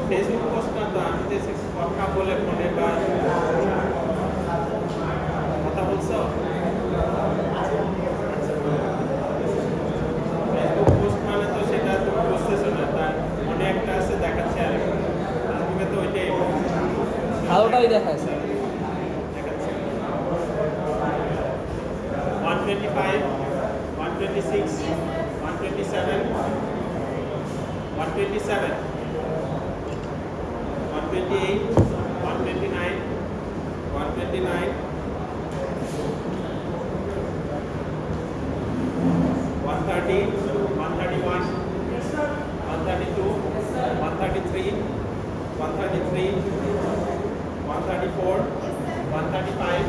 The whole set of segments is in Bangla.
ফেসবুক পোস্ট না তো আমি যে কথা বলে ফোনে বা কথা বলছো ফেসবুক পোস্ট মানে তো সেটা তো বুঝতেছো না, তার অনেকটা আছে দেখাচ্ছে আর ফেসবুকে তো ওইটাই ভালোটাই দেখাচ্ছে। দেখাচ্ছে 125 126 127 127 128 129 129 130 131 132 133 133 134 135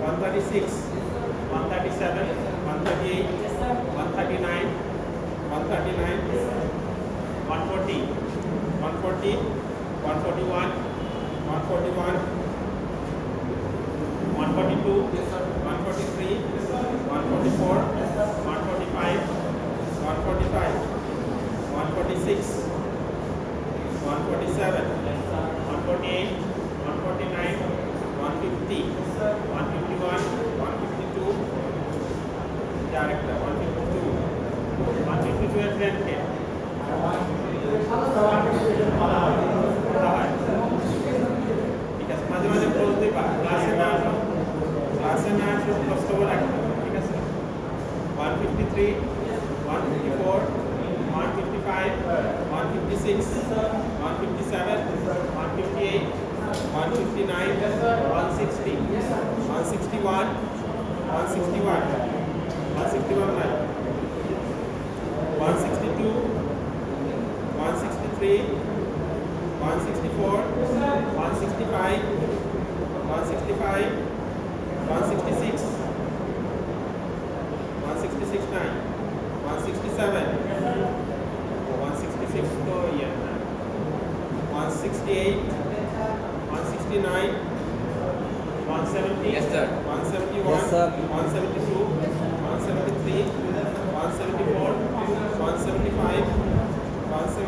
136 137 138 139 139 140 140 141 141 142 143 144 145 145 146 147 148 149 150 151 152 director 152 152 এর ট্রেন কে ঠিক আছে, মাঝে মাঝে ক্লোজ দিবা, ক্লাসে না আসো কষ্ট করে রাখবে, ঠিক আছে। 153 154 155 156 157 158 159 160 161 161 161 নাই 162 163 164 165 165 166 166 9 167 166 तो ये 168 169 170 Yes, sir. 171 Yes, sir. 172 173 174 175 175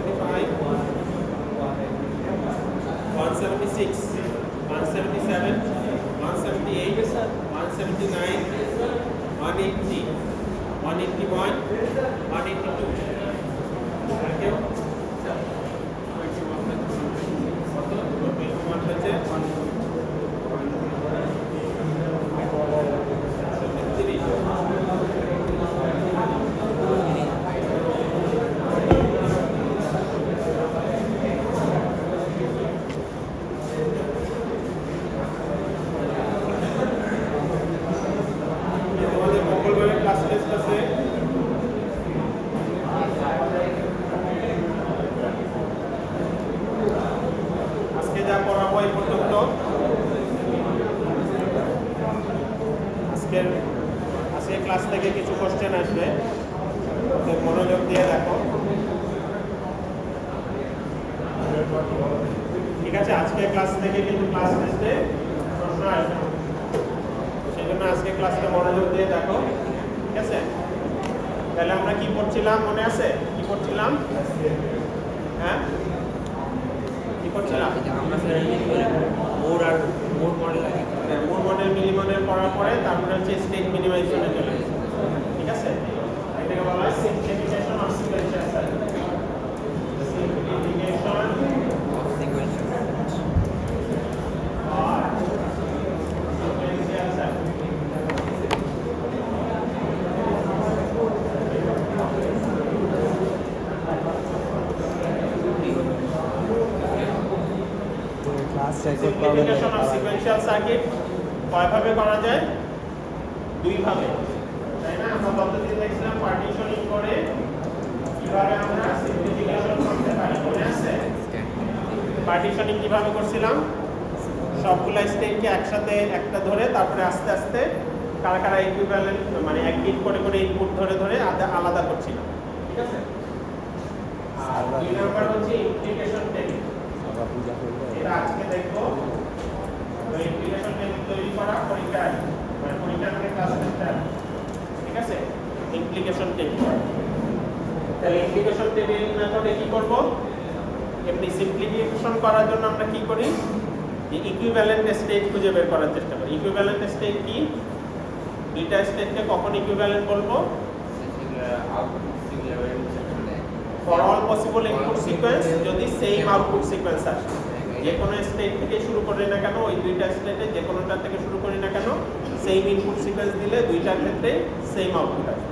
176 177 178 179 180 181 182 Thank you. আজকে ক্লাস থেকে কিছু কোশ্চেন আসবে, তো মনোযোগ দিয়ে দেখো, ঠিক আছে। আজকে ক্লাস থেকে কিন্তু ক্লাস টেস্টে প্রশ্ন আসবে, সেই জন্য আজকে ক্লাসটা মনোযোগ দিয়ে দেখো, ঠিক আছে। তাহলে আমরা কি পড়ছিলাম মনে আছে? কি পড়ছিলাম? হ্যাঁ, কি পড়ছিলাম? আমরা মোর আর মোর মডেল মোর মডেল মিনিমনের পড়ার পরে তারপরে হচ্ছে স্টেট মিনিমাইজেশনে চলে গেছে, ঠিক আছে। এটাকে বলা হয় simplification of sequential circuit. Simplification of sequential আর sequential circuit. Simplification of sequential circuit কয়ভাবে করা যায়? দুই ভাবে, তাই না? আমরা পদ্ধতি দেখছিলাম পার্টিশনিং করে কিভাবে আমরা সিম্পলিফিকেশন করতে পারি, মনে আছে? পার্টিশনিং কিভাবে করছিলাম? সবগুলা স্টেটকে একসাথে একটা ধরে তারপরে আস্তে আস্তে কারা কারা ইকুইভ্যালেন্ট মানে এক বিট করে করে ইনপুট ধরে ধরে আলাদা করছিলাম, ঠিক আছে? আর 2 নাম্বার হচ্ছে ইমপ্লিকেশন টেবিল। এটা আজকে দেখবো। তো ইমপ্লিকেশন টেবিল তৈরি করা পরীক্ষায় মানে পরীক্ষার আগে ক্লাস টেস্টে, ঠিক আছে? Implication table. তাহলে ইমপ্লিকেশন টেবিল মেথডে কি করব? এমনি সিম্পলিফিকেশন করার জন্য আমরা কি করি? যে ইকুইভ্যালেন্ট স্টেট খুঁজে বের করার চেষ্টা করি। ইকুইভ্যালেন্ট স্টেট কি? দুইটা স্টেটকে কখন ইকুইভ্যালেন্ট বলবো? For all possible input sequence, যদি সেম আউটপুট সিকোয়েন্স আসে। যে কোনো স্টেট থেকে শুরু করি না কেন, ওই দুইটা স্টেটে যে কোনোটা থেকে শুরু করি না কেন, সেম ইনপুট সিকোয়েন্স দিলে দুইটার ক্ষেত্রে সেম আউটপুট আসে,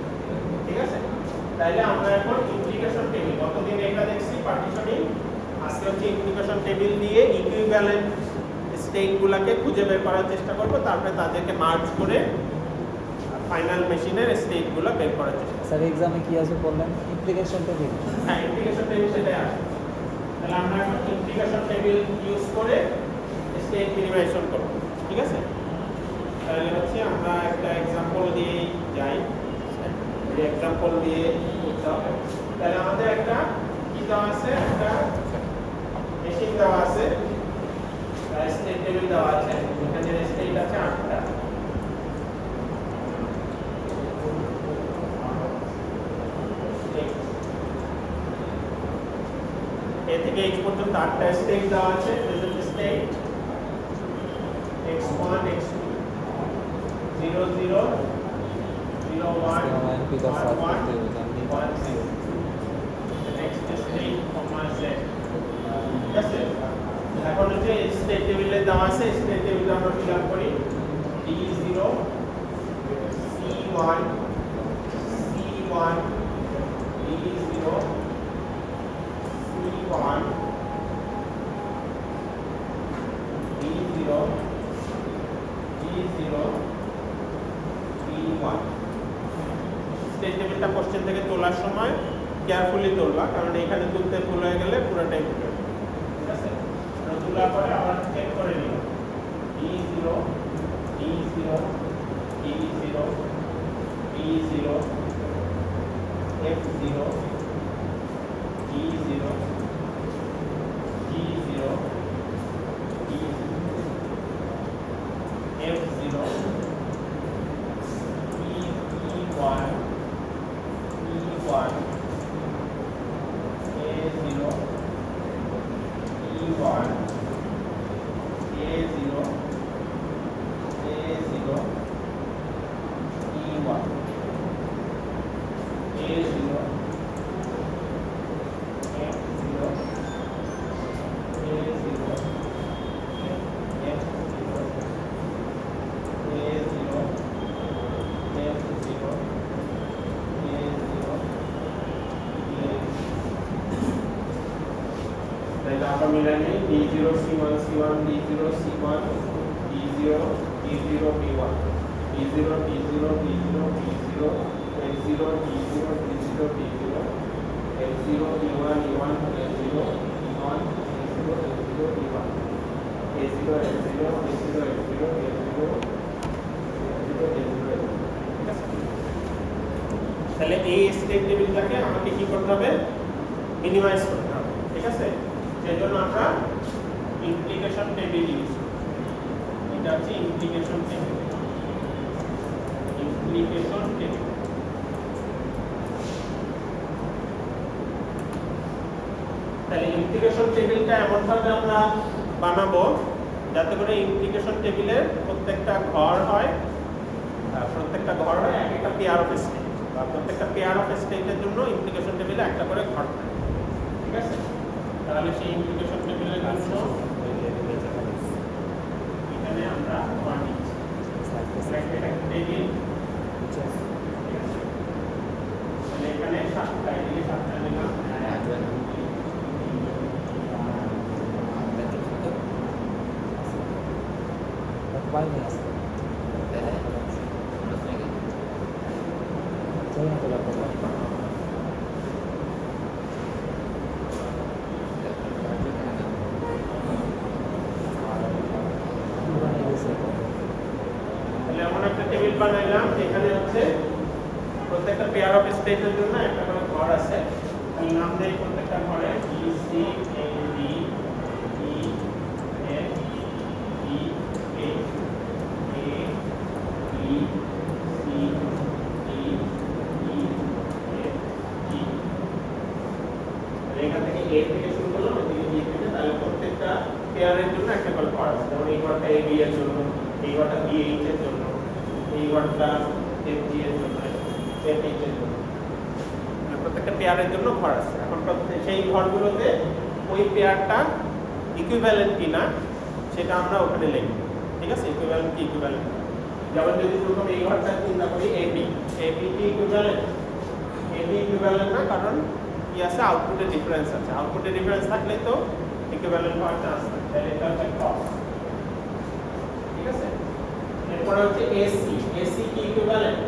ঠিক আছে? তাইলে আমরা এখন ইমপ্লিকেশন টেবিল, কতদিন এটা দেখছি পার্টিশনিং, আজকে হচ্ছে ইমপ্লিকেশন টেবিল দিয়ে ইকুইভ্যালেন্ট স্টেটগুলোকে খুঁজে বের করার চেষ্টা করব, তারপরে তাদেরকে মার্জ করে ফাইনাল মেশিনের স্টেটগুলো বের করার চেষ্টা করব। স্যার এক্সামে কি আছে বললেন? Implication table. হ্যাঁ, ইমপ্লিকেশন টেবিল সেটাই আসে। তাহলে আমরা এখন ইমপ্লিকেশন টেবিল ইউজ করে স্টেট মিনিমাইজেশন করব, ঠিক আছে? তাহলে হচ্ছে আমরা একটা एग्जांपल দিয়ে যাই। এই एग्जांपल দিয়ে করতে হবে। তাহলে আমাদের একটা কি দেওয়া আছে? একটা মেশিন দেওয়া আছে, স্টেট টেবিল দেওয়া আছে। এখানে স্টেট আছে 8টা। এ থেকে h পর্যন্ত 8টা স্টেট দেওয়া আছে। Present state x1 x2 0 0 0 1 1 1 0 next state comma z, ঠিক আছে? এখন হচ্ছে স্টেট টেবিলে দেওয়া আছে, স্টেট টেবিলে আমরা ফিল আপ করি d0 c1 c1 d0 c1 d0 d0 d1। State টেবিলটা কোশ্চেন থেকে তোলার সময় কেয়ারফুলি তুলবা, কারণ এখানে তুলতে ভুল হয়ে গেলে পুরোটাই ভুল হবে, ঠিক আছে? তো তোলার পরে আবার চেক করে নিব d0 d0 d0 d0 f0 d0 d0 f0 e1 e1 a0 e1 a0 a0 e1 a0 मिलाएंगे d0 c1 c1 d0 c1 d0 d0 b1 d0 d0 d0 d0 f0 d0 d0 d0 f0 e1 e1 f0 e1 f0 f0 e1 a0 f0 a0 f0 a0 তাহলে এই স্টেট টেবিলটাকে আমাকে কি করতে হবে? মিনিমাইজ করতে হবে, ঠিক আছে? সেজন্য আমরা ইমপ্লিকেশন টেবিল ইউজ করি। এটা হচ্ছে ইমপ্লিকেশন টেবিল। ইমপ্লিকেশন টেবিল তাহলে ইমপ্লিকেশন টেবিলটা এমন ভাবে আমরা বানাবো যাতে করে ইমপ্লিকেশন টেবিলের প্রত্যেকটা ঘর হয় এক একটা পেয়ার অফ স্টেট, বা প্রত্যেকটা পেয়ার অফ স্টেটের জন্য ইমপ্লিকেশন টেবিলে একটা করে ঘর থাকে, ঠিক আছে? তাহলে সেই ইমপ্লিকেশন টেবিলের জন্য এখানে আমরা ওয়ান নিচ্ছি, একটা টেবিল, তাহলে এখানে 7টা, এদিকে 7টা নিলাম, তাহলে এমন একটা টেবিল বানাইলাম হচ্ছে প্রত্যেকটা পেয়ার অফ স্টেটের জন্য একটা করে ঘর আছে, তাহলে নাম দেই প্রত্যেকটা ঘরে B C A D E F E A A B C D E F E. এখান থেকে এ থেকে শুরু করলাম, এদিকে বি থেকে, তাহলে প্রত্যেকটা পেয়ারের জন্য একটা করে ঘর আছে। যেমন এই ঘরটা এ বি এর জন্য, এই ঘরটা বি এইচ এর জন্য, এই ঘরটা এফ জি এর জন্য, এফ এইচ এর জন্য, প্রত্যেকটা পেয়ারের জন্য ঘর আছে। এখন সেই ঘরগুলোতে ওই পেয়ারটা ইকুইভ্যালেন্ট কিনা সেটা আমরা ওখানে লিখব, ঠিক আছে? ইকুইভ্যালেন্ট কি ইকুইভ্যালেন্ট, যেমন যদি প্রথম এই ঘরটা চিন্তা করি এবি, এবি কি ইকুইভ্যালেন্ট? এবি ইকুইভ্যালেন্ট না, কারণ কি আছে, আউটপুটে ডিফারেন্স আছে। আউটপুটে ডিফারেন্স থাকলে তো ইকুইভ্যালেন্ট হওয়ার চান্স থাকে, তাহলে এটা হচ্ছে ক্রস, ঠিক আছে? এরপর হচ্ছে এসি, এসি কি ইকুইভ্যালেন্ট?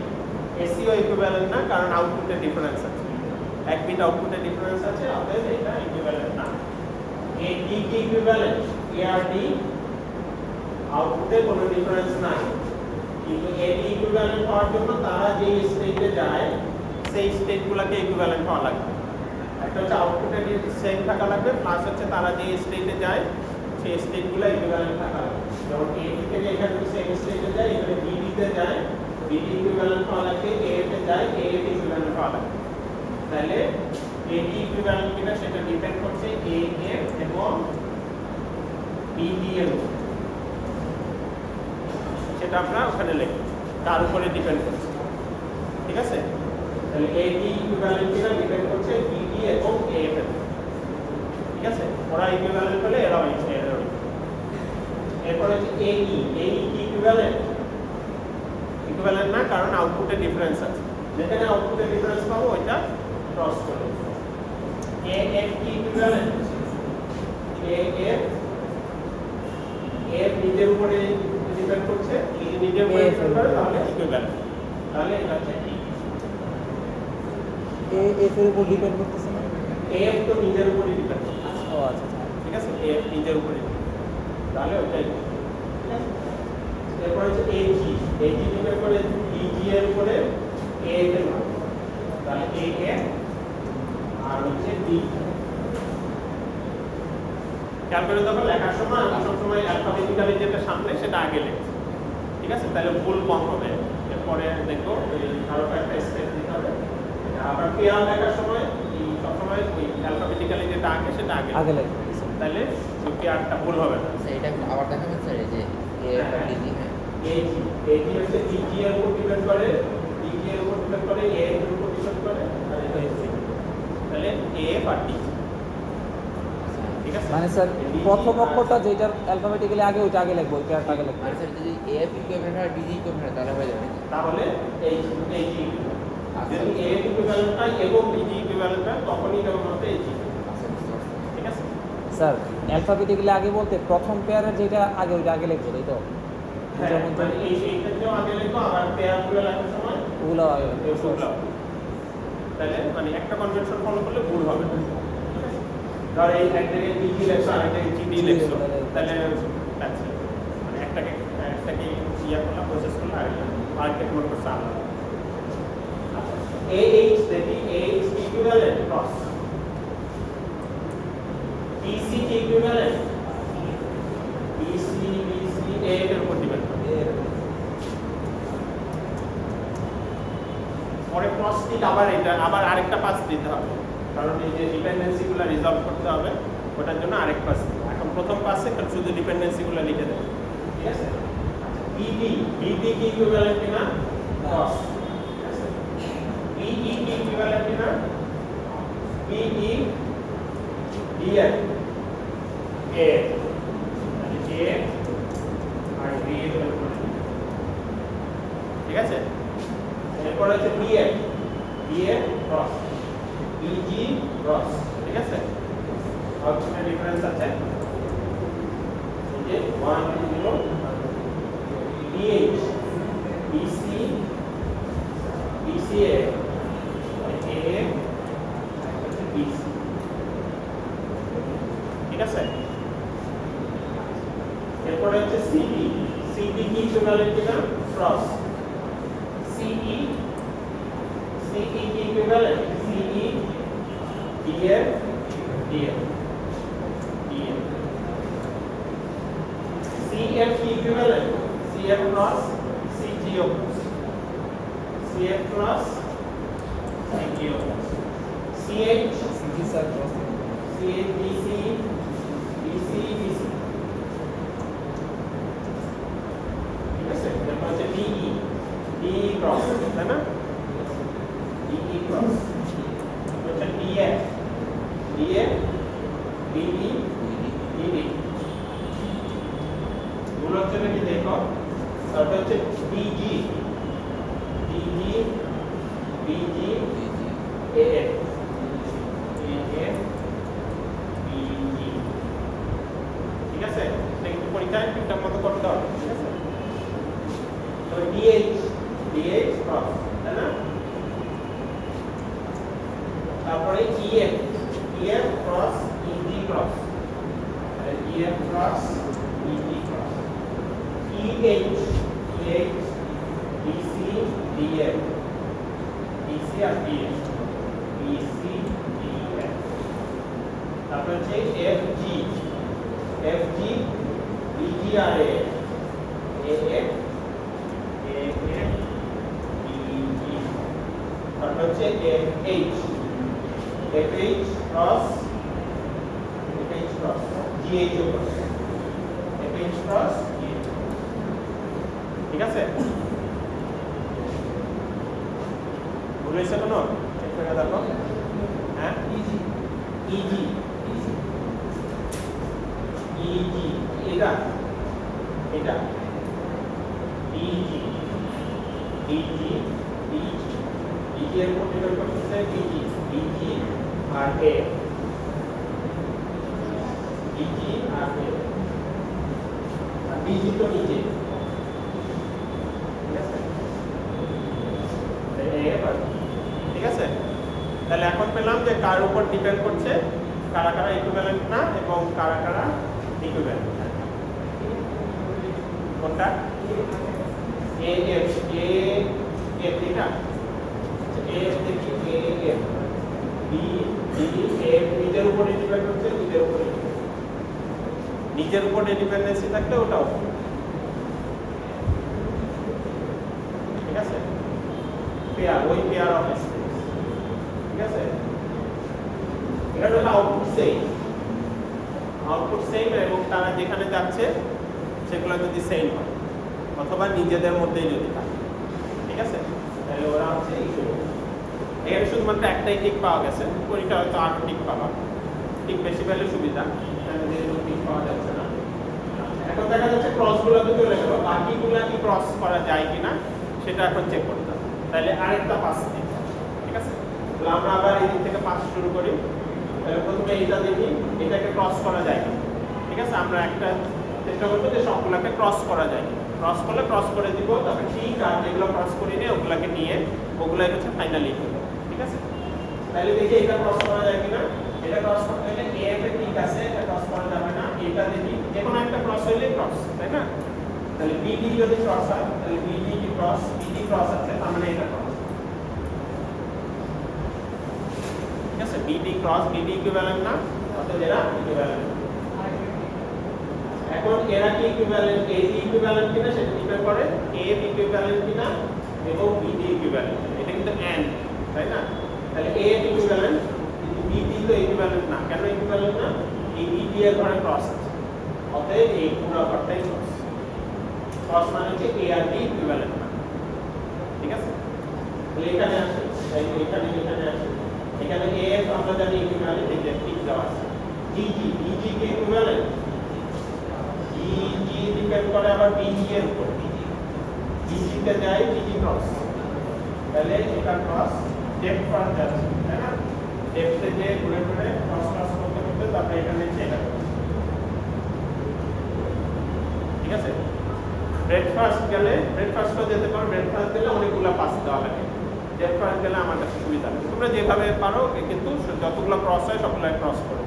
এসিও ইকুইভ্যালেন্ট না, কারণ আউটপুটে ডিফারেন্স আছে, এক বিট আউটপুটে ডিফারেন্স আছে, অতএব এটা ইকুইভ্যালেন্ট না। এডি কি ইকুইভ্যালেন্ট? এ আর ডি আউটপুটে কোনো ডিফারেন্স নাই, কিন্তু এডি ইকুইভ্যালেন্ট হওয়ার জন্য তারা যে স্টেটে যায় সেই স্টেটগুলোকে ইকুইভ্যালেন্ট হওয়া লাগবে। একটা হচ্ছে আউটপুটে সেম থাকা লাগবে, প্লাস হচ্ছে তারা যে স্টেটে যায় সেই স্টেটগুলো ইকুইভ্যালেন্ট থাকা লাগবে। যেমন এডি থেকে এখানে সেম স্টেটে যায়, এখানে বিডি তে যায়, বিডি ইকুইভ্যালেন্ট হওয়া লাগবে, এ তে যায়, এ এর ইকুইভ্যালেন্ট হওয়া লাগবে। তাহলে এডি ইকুইভ্যালেন্ট কিনা সেটা ডিপেন্ড করছে এ এর এবং বিডি এর উপর, সেটা আমরা ওখানে লিখব, তার উপরে ডিপেন্ড করছে, ঠিক আছে? তাহলে এডি ইকুইভ্যালেন্ট কিনা ডিপেন্ড করছে বিডি এবং এ এর উপর, ঠিক আছে? ওরা ইকুইভ্যালেন্ট হলে এরাও এরাও। এরপর হচ্ছে এই এই কি ইকুইভ্যালেন্ট? ইকুইভ্যালেন্ট না, কারণ আউটপুটে ডিফারেন্স আছে, যেখানে আউটপুটে ডিফারেন্স পাবো ওইটা ক্রস করে। এ এফ কি ইকুইভ্যালেন্ট? এ এফ এফ নিজের উপরে ডিপেন্ড করছে, নিজের উপরে ডিপেন্ড করে, তাহলে ইকুইভ্যালেন্ট, তাহলে এটা হচ্ছে কি এ এফ এর উপর ডিপেন্ড করতেছে না? এফ তো নিজের উপরে ডিপেন্ড করছে, ও আচ্ছা আচ্ছা, ঠিক আছে? এফ নিজের উপরে, তাহলে ওইটাই, ঠিক আছে? এরপর হচ্ছে এজি, এজি ডিপেন্ড করে ইজি এর উপরে, এ এর উপরে, তাহলে এ এফ আর হচ্ছে ডি। খেয়াল করে দেখো, লেখার সময় আমরা সবসময় অ্যালফাবেটিক্যালি যেটা সামনে সেটা আগে লিখছি, ঠিক আছে? তাহলে ভুল কম হবে। এরপরে দেখো আরো একটা স্টেপ দিতে হবে, আবার পেয়ার লেখার সময় এই সবসময় ওই অ্যালফাবেটিক্যালি যেটা আগে সেটা আগে আগে লাগে। তাহলে ওই পেয়ারটা ভুল হবে না। আচ্ছা, এটা আবার দেখাবেন স্যার, এই যে এ আর ডিজি, হ্যাঁ এজি, এজি হচ্ছে ডিজি এর উপর ডিপেন্ড করে, ডিজি এর উপর ডিপেন্ড করে, এ এর উপর ডিপেন্ড করে, আর এটা এজি, তাহলে এ এফ আর ডি, ঠিক আছে? মানে স্যার প্রথম অক্ষরটা যেটার অ্যালফাবেটিক্যালি আগে ওইটা আগে লিখবো, ওইটা আগে লিখবো। মানে স্যার যদি এফ ইকুইভ্যালেন্ট আর ডিজি ইকুইভ্যালেন্ট তাহলে হয়ে যাবে। তাহলে এই জি, যদি এ ইকুইভ্যালেন্ট হয় এবং ডিজি ইকুইভ্যালেন্ট হয় তখনই কেবলমাত্র এই জি, আচ্ছা, বুঝতে পারছি। ঠিক আছে? স্যার অ্যালফাবেটিক্যালি আগে বলতে প্রথম পেয়ারের যেটা আগে ওইটা আগে লিখবো, তাই তো? হ্যাঁ, যেমন মানে এই ক্ষেত্রেও আগে লিখবো, আবার পেয়ারগুলো লেখার সময় ওগুলো আগে লিখবো। এগুলো। তাহলে মানে একটা কনভেনশন ফলো করলে ভুল হবে না, ঠিক আছে? ধর এই এক জায়গায় ডিজি লেখছো, আরেক জায়গায় জিডি লেখছো, তাহলে মানে একটাকে ইয়া করলাম, প্রসেস করলাম, আরেকটা মনে করছে আলাদা। AH দেখি, AH ইকুইভ্যালেন্ট ক্রস, BC কি ইকুইভ্যালেন্ট? BC A এর উপর ডিপেন্ড করে, পরে ক্রস টিক আবার এটা আবার আরেকটা পাস দিতে হবে, কারণ এই যে ডিপেন্ডেন্সিগুলো রিজলভ করতে হবে, ওটার জন্য আরেক পাস। এখন প্রথম পাসে শুধু ডিপেন্ডেন্সিগুলো লিখে দেব, ঠিক আছে? BD কি ইকুইভ্যালেন্ট কিনা? ক্রস, ঠিক আছে? BE কি ইকুইভ্যালেন্ট কিনা? BE DF A, তাহলে A আর B এর উপর, ঠিক আছে? এরপর হচ্ছে BF ক্রস, BG ক্রস, ঠিক আছে? আউটপুটে ডিফারেন্স আছে, এই যে 1 0, BH BCA A BC, ঠিক আছে? এরপরে হচ্ছে CD কি ইকুইভ্যালেন্ট কিনা? ক্রস, CE CE কি equivalent CE DF DF DF CF কি equivalent CF cross CGO CF cross CGO CH CG sir cross CH BC BC BC ঠিক আছে তারপর হচ্ছে DE DE ক্রস তাই না DE ক্রস হচ্ছে DF DF BD BD গুলো হচ্ছে নাকি দেখো তারপর হচ্ছে BG BG BG AF AF BG ঠিক আছে এটা কিন্তু পরীক্ষায় ঠিকঠাক মতো করতে হবে ঠিক আছে তো DH DH ক্রস তাই না তারপরে EF EF cross EG cross EF cross EG cross EH EH BC DF BC আর DF BC DF তারপর হচ্ছে FG FG BG আর AF AF AF BG তারপর হচ্ছে FH FH cross GH cross FH cross GH ঠিক আছে ভুলেছে কোনো চেক করে দেখো হ্যাঁ EG এটা এটা EG এর উপর নির্ভর করতেছে BG R A BG R A R BG তো নিচে ঠিক আছে ঠিক আছে তাহলে এখন পেলাম যে কার উপর ডিপেন্ড করছে কারা কারা ইকুইভ্যালেন্ট না এবং কারা কারা ইকুইভ্যালেন্ট কোনটা AF এটা AF দেখি AF B AF নিজের উপর ডিপেন্ড করছে নিজের উপর ডিপেন্ডেন্সি থাকলে ওটাও ঠিক আছে পেয়ার ওই পেয়ার অফ স্পেস ঠিক আছে এটা হলো আউটপুট সেম এবং তারা যেখানে যাচ্ছে সেগুলো যদি সেম হয় অথবা নিজেদের মধ্যেই যদি থাকে ঠিক আছে তাহলে ওরা হচ্ছে এখানে শুধুমাত্র একটাই টিক পাওয়া গেছে পরীক্ষা হয়তো আরো টিক পাওয়া টিক বেশি পেলে সুবিধা যেহেতু টিক পাওয়া যাচ্ছে না এখন দেখা যাচ্ছে ক্রসগুলো তো চলে গেল বাকিগুলো কি ক্রস করা যায় কিনা সেটা এখন চেক করতে হবে তাহলে আরেকটা পাস দিই ঠিক আছে তাহলে আমরা আবার এই দিক থেকে পাস শুরু করি তাহলে প্রথমে এটা দেখি এটাকে ক্রস করা যায় কিনা ঠিক আছে আমরা একটা চেষ্টা করবো যে সবগুলোকে ক্রস করা যায় ক্রস করলে ক্রস করে দিব তারপরে ঠিক আর যেগুলো ক্রস করি নিয়ে ওগুলোকে নিয়ে ওগুলাই হচ্ছে ফাইনালি ঠিক আছে তাহলে দেখি এটা ক্রস করা যায় কিনা এটা ক্রস করতে গেলে এফ এ ঠিক আছে এটা ক্রস করা যাবে না এটা দেখি যে কোনো একটা ক্রস হইলে ক্রস তাই না তাহলে বিডি যদি ক্রস হয় তাহলে বিডি কি ক্রস বিডি ক্রস আছে তার মানে এটা ক্রস ঠিক আছে বিডি ক্রস বিডি ইকুইভ্যালেন্ট না অর্থাৎ এরা ইকুইভ্যালেন্ট এখন এরা কি ইকুইভ্যালেন্ট এ ইকুইভ্যালেন্ট কিনা সেটা ডিপেন্ড করে এ ইকুইভ্যালেন্ট কিনা এবং বিডি ইকুইভ্যালেন্ট এটা কিন্তু এন্ড তাই না তাহলে এ ইকুইভ্যালেন্ট কিন্তু বিডি তো ইকুইভ্যালেন্ট না কেন ইকুইভ্যালেন্ট না এই বিডি এর ঘরে ক্রস আছে অতএব এই পুরো ঘরটাই ক্রস মানে হচ্ছে এ আর বি ইকুইভ্যালেন্ট না ঠিক আছে তাহলে এখানে আসে তাই এখানে আসে এখানে এ এফ আমরা জানি ইকুইভ্যালেন্ট এই যে ঠিক দেওয়া আছে ডিজি ডিজি কি ইকুইভ্যালেন্ট ডিজি ডিপেন্ড করে আবার বিজি এর উপর ডিজি তে যায় ডিজি ক্রস তাহলে এটা ক্রস ডেপথ ক্রস যাচ্ছে তাই না ডেপথে যে ঘুরে ঘুরে ক্রস করতে করতে তারপরে এখানে এটা ঠিক আছে ব্রেকফাস্ট যেতে পারো ব্রেকফাস্ট গেলে অনেকগুলো পাস দেওয়া লাগে ব্রেকফাস্ট গেলে আমার কাছে সুবিধা হবে তোমরা যেভাবে পারো কিন্তু যতগুলো ক্রস হয় সবগুলো ক্রস করো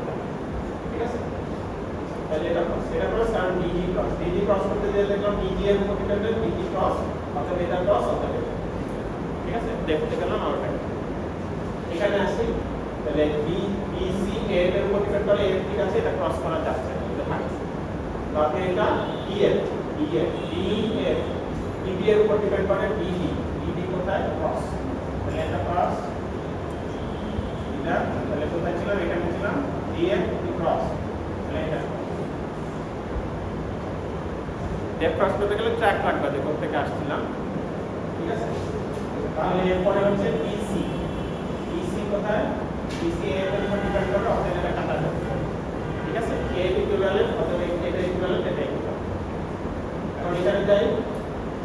ঠিক আছে তাহলে এটা ক্রস কারণ ডিজি ক্রস করতে গেলে দেখলাম ডিজি এর উপর ডিপেন্ডেন্ট ডিজি ক্রস অথবা এটা ক্রস অথবা ঠিক আছে দেখতে গেলাম আর এখানে আসি তাহলে বি সি এ এর উপর ডিপেন্ড করে এফ ঠিক আছে এটা ক্রস করা যাচ্ছে এটা থাকে তারপরে এটা ইএফ ইএফ ডিএফ ডিবি এর উপর ডিপেন্ড করে বিডি বিডি কোথায় ক্রস তাহলে এটা ক্রস এটা তাহলে কোথায় ছিল এখানে ছিলাম ডিএফ ক্রস তাহলে এটা ডেপ ক্রস করতে গেলে ট্র্যাক রাখবা যে কোথা থেকে আসছিলাম ঠিক আছে তাহলে এরপরে হচ্ছে বিসি বিসি কোথায় বিসি এর উপর ডিপেন্ড করে অতএব এটা কাটা যাবে ঠিক আছে এ ইকুইভ্যালেন্ট অতএব এটা ইকুইভ্যালেন্ট এটা ইকুইভ্যালেন্ট এখন এখানে যাই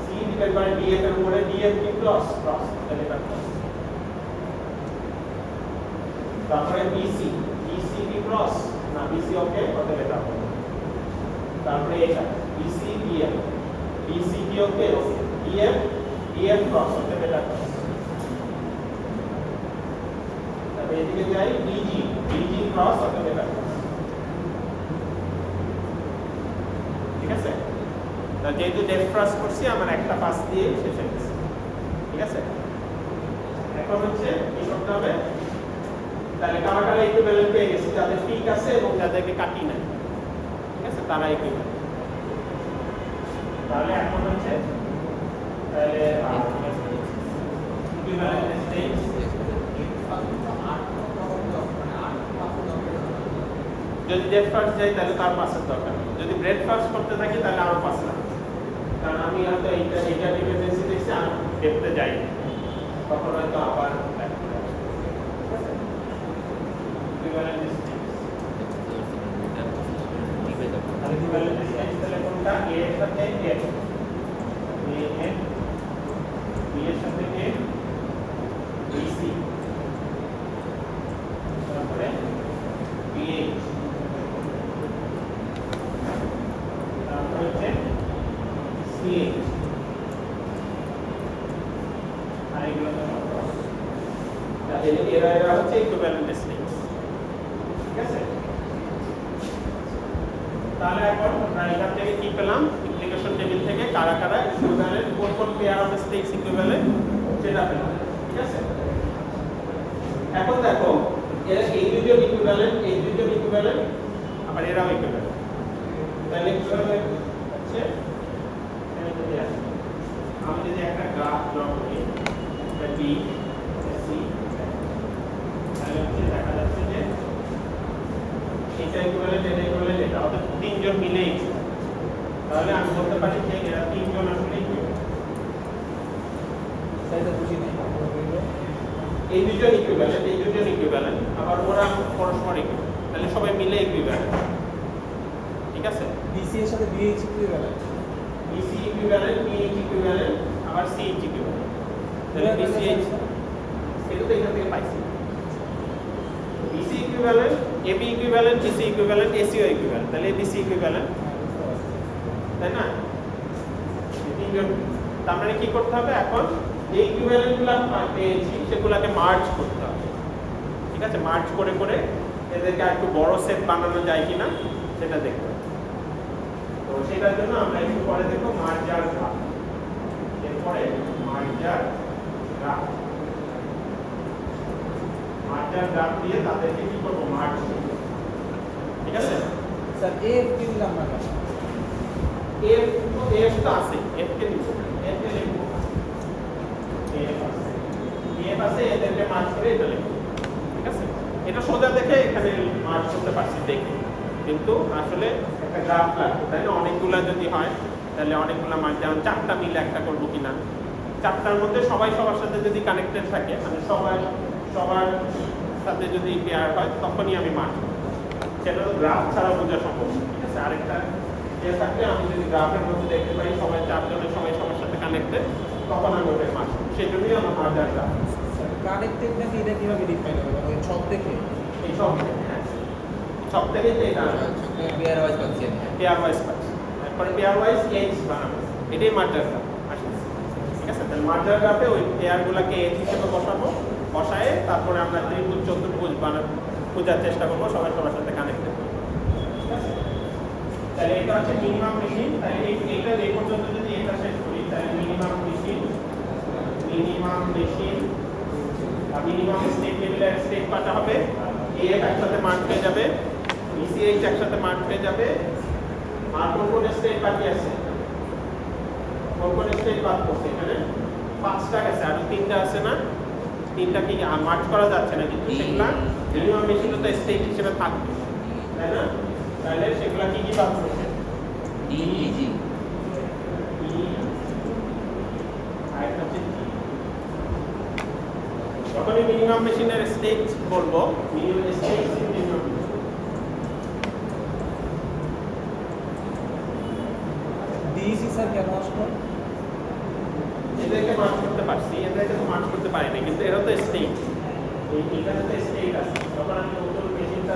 সি ডিপেন্ড করে ডিএফ এর উপরে ডিএফ কি ক্রস ক্রস তাহলে এটা ক্রস তারপরে বিসি বিসি কি ক্রস না বিসি ওকে অতএব এটা হবে তারপরে এটা বিসি ডিএফ বিসি কি ওকে ডিএফ ডিএফ ক্রস অতএব এটা ক্রস তারপরে এদিকে যাই ডিজি ডিজি ক্রস অতএব এটা ক্রস ঠিক আছে তো যেহেতু ডেপ ক্রস করছি আমার একটা পাস দিয়ে শেষ হয়ে গেছে ঠিক আছে এখন হচ্ছে কি করতে হবে তাহলে কারা কারা ইকুইভ্যালেন্ট পেয়ে গেছি যাদের ঠিক আছে এবং যাদেরকে কাটি নাই ঠিক আছে তারা ইকুইভ্যালেন্ট তাহলে এখন হচ্ছে তাহলে ইকুইভ্যালেন্ট স্টেজ যদি ডেপ ফার্স্ট যাই তাহলে তার পাসের দরকার যদি ব্রেড ফার্স্ট করতে থাকি তাহলে আরো পাস লাগবে কারণ আমি হয়তো এইটা ডিপেন্ডেন্সি দেখছি আমি ডেপতে যাই তখন হয়তো আবার ইকুইভ্যালেন্ট স্টেজ ইকুইভ্যালেন্ট স্টেজ তাহলে কোনটা এ এর সাথে এফ এ এফ বি এর সাথে এ বি সি তারপরে বি এইচ তারপরে হচ্ছে সি এইচ আর এগুলো তো তাহলে এরা হচ্ছে ইকুইভ্যালেন্ট স্টেজ ঠিক আছে তাহলে এখন আমরা এখান থেকে কি পেলাম ইমপ্লিকেশন টেবিল থেকে কারা কারা ইকুইভ্যালেন্ট কোন পেয়ার অফ স্টেটস ইকুইভ্যালেন্ট সেটা পেলাম ঠিক আছে এখন দেখো এরা এই দুটো ইকুইভ্যালেন্ট আবার এরাও ইকুইভ্যালেন্ট তাহলে কিভাবে হচ্ছে এখানে যদি আসি আমি যদি একটা গ্রাফ ড্র করি এটা বি সি তাহলে হচ্ছে দেখা যাচ্ছে যে এটা ইকুইভ্যালেন্ট এটা অর্থাৎ তিনজন মিলেই তাহলে আমি বলতে পারি যে এরা তিনজন আসলে ইকুইভ্যালেন্ট সেটা বুঝি নাই এই দুজন ইকুইভ্যালেন্ট আবার ওরা পরস্পর ইকুইভ্যালেন্ট তাহলে সবাই মিলে ইকুইভ্যালেন্ট ঠিক আছে বিসি এর সাথে BH equivalent BC equivalent BH equivalent আবার সিএইচ ইকুইভ্যালেন্ট তাহলে বিসিএইচ এটা তো এখান থেকে পাইছি BC equivalent AB equivalent BC equivalent ACO equivalent তাহলে বিসি ইকুইভ্যালেন্ট তাই না এই তিনজন তার মানে কি করতে হবে এখন যে ইকুইভ্যালেন্টগুলো পেয়েছি সেগুলোকে মার্জ করতে হবে ঠিক আছে মার্জ করে করে এদেরকে একটু বড় সেট বানানো যায় কিনা সেটা দেখতে হবে তো সেটার জন্য আমরা একটু পরে দেখব মার্জার গ্রাফ এরপরে মার্জার গ্রাফ দিয়ে তাদেরকে কি করব মার্জ করব ঠিক আছে স্যার এফ কি দিলাম না এফ তো আছে এফ কে নিব এফ কে লিখব এফ আছে এদেরকে মার্জ করে এটা লিখব ঠিক আছে এটা সোজা দেখে এখানে মার্জ করতে পারছি দেখে কিন্তু আসলে একটা গ্রাফ লাগবে তাই না অনেকগুলা যদি হয় তাহলে অনেকগুলা মার্জ যেমন চারটা মিলে একটা করব কিনা চারটার মধ্যে সবাই সবার সাথে যদি কানেক্টেড থাকে মানে সবার সাথে যদি পেয়ার হয় তখনই আমি মার্জ করব সেটা তো গ্রাফ ছাড়া বোঝা সম্ভব ঠিক আছে আরেকটা যে থাকলে আমি যদি গ্রাফের মধ্যে দেখতে পাই সবাই চারজনের সবাই সবার সাথে কানেক্টেড তখন আমি ওটাই মার্জ করব সেজন্যই আমার মার্জার গ্রাফ কানেক্টেড নাকি এটা কিভাবে ডিফাইন হবে ওই ছক দেখে এই সব হ্যাঁ সব থেকে যে এটা পেয়ার ওয়াইজ পাচ্ছি পেয়ার ওয়াইজ পাচ্ছি তারপরে পেয়ার ওয়াইজ এজ বানাবো এটাই মার্জার গ্রাফ ঠিক আছে তাহলে মার্জার গ্রাফে ওই পেয়ারগুলোকে এজ হিসেবে বসায় তারপরে আমরা ত্রিভুজ চতুর্ভুজ খোঁজার চেষ্টা করবো সবাই সবার সাথে কানেক্টেড ঠিক আছে তাহলে এটা হচ্ছে মিনিমাম মেশিন তাহলে এইটা এই পর্যন্ত যদি এটা শেষ করি তাহলে মিনিমাম মেশিন আর মিনিমাম স্টেট টেবিল এটার স্টেট কটা হবে? AF একসাথে মার্ক হয়ে যাবে, BCH একসাথে মার্ক হয়ে যাবে, আর কোন স্টেট বাকি আছে? কোন স্টেট বাদ করছে এখানে? 5টা আছে, আর 3টা আছে না? 3টা কি মার্ক করা যাচ্ছে না, কিন্তু সেগুলা মিনিমাম মেশিনে তো স্টেট হিসেবে থাকবে, তাই না? তাহলে সেগুলা কি কি বাদ করছে? DEG যখনই মিনিমাম মেশিনের স্টেজ বলবো, minimum stage minimum Dec sir কেন আসলো? এদেরকে মার্ক করতে পারছি, এদেরকে তো মার্ক করতে পারি না, কিন্তু এরা তো স্টেজ, এখানে তো স্টেজ আছে। যখন আমি নতুন মেশিনটা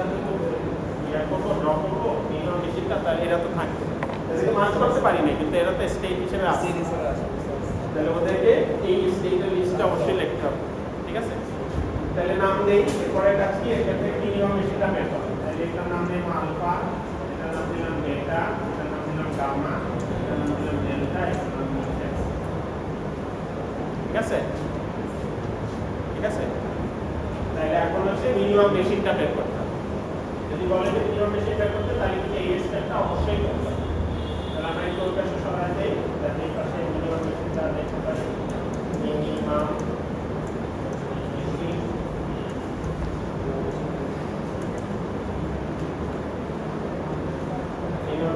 করবো, ড্র করবো মিনিমাম মেশিনটা, তাহলে এরা তো থাকবে, এদেরকে মার্ক করতে পারি না, কিন্তু এরা তো স্টেজ হিসেবে আছে। সিরিজ স্যার আসলো। তাহলে ওদেরকে এই স্টেজের লিস্টটা অবশ্যই লিখতে হবে, ঠিক আছে? তাহলে নাম দেই, এরপরে কাজ কি? এখানে মিনিমাম মেশিনটা বের করো। তাহলে এটার নাম দিলাম আলফা, এটার নাম দিলাম বেটা, এটার নাম দিলাম গামা, এটার নাম দিলাম ডেল্টা, এটার নাম দিলাম এক্স। ঠিক আছে? ঠিক আছে? তাহলে এখন হচ্ছে মিনিমাম মেশিনটা বের করতে হবে। যদি বলে যে মিনিমাম মেশিন বের করতে, তাহলে কিন্তু এই স্টেপটা অবশ্যই করতে হবে। তাহলে আমরা এই কোডটা সরাই দেই, যাতে এই পাশে মিনিমাম মেশিনটা দেখতে পারি। মিনিমাম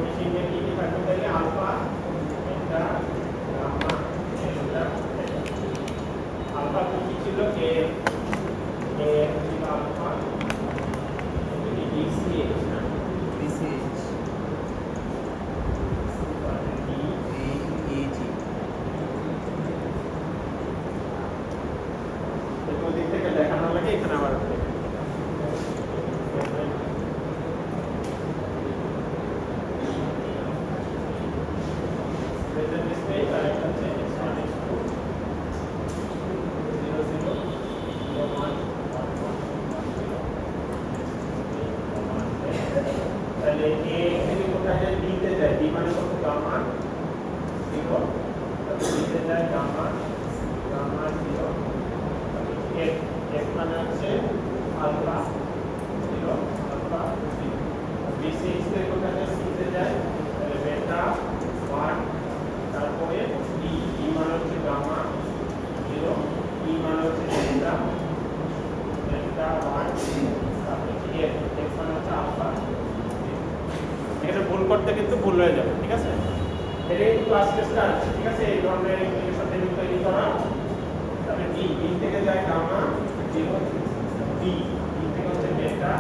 মেশিনে কি কি থাকবে? তাহলে আলফা, বেটা, গামা, ডেল্টা। আলফা কি ছিল? এ ছিল আলফা, BCH না, ডিসিএইচ DEG। ওদিক থেকে দেখানো লাগে, এখানে আবার তাহলে এ থেকে কোথায় যায়? ডিতে যায়, ডি মানে কত? গামা 0, ডিতে যায় গামা, গামা 0, এফ, এফ মানে হচ্ছে আলফা 0, আলফা 0, BCH থেকে কোথায় যায়? সিতে যায়, তাহলে বেটা 1, তারপরে ডি, ডি মানে হচ্ছে গামা 0, ই মানে হচ্ছে ডেল্টা, ডেল্টা 1, তারপরে এফ, এফ মানে হচ্ছে আলফা। এখানে ভুল করতে কিন্তু ভুল হয়ে যাবে, ঠিক আছে? এটা একটু ক্লাস টেস্টটা আছে, ঠিক আছে? এই ধরনের ইকুয়েশন তৈরি করা। তারপরে ডি, ডি থেকে যায় গামা 0, ডি, ডি থেকে হচ্ছে বেটা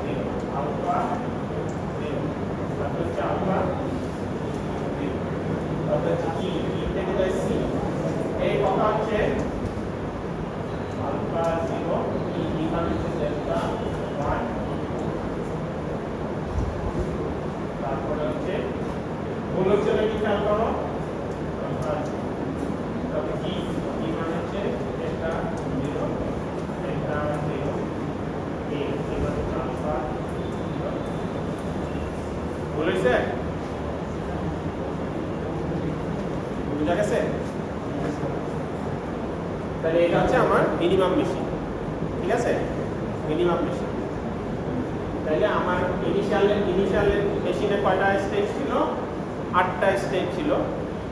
0, আলফা 0, তারপর হচ্ছে আলফা 0, তারপর হচ্ছে ই, ই থেকে যায় সি। এই কথা হচ্ছে আলফা 0, ই, ই মানে হচ্ছে ডেল্টা 1, তারপরে হচ্ছে ভুল হচ্ছে নাকি খেয়াল করো, তবে কি কি মানে হচ্ছে এটা 0, এটা 0, এ মানে হচ্ছে আলফা 0। ভুল হয়েছে? বুঝা গেছে? তাহলে এটা হচ্ছে আমার মিনিমাম মেশিন, ঠিক আছে? Minimum machine. তাহলে আমার ইনিশিয়াল মেশিনে কয়টা স্টেজ ছিল? 8টা স্টেজ ছিল।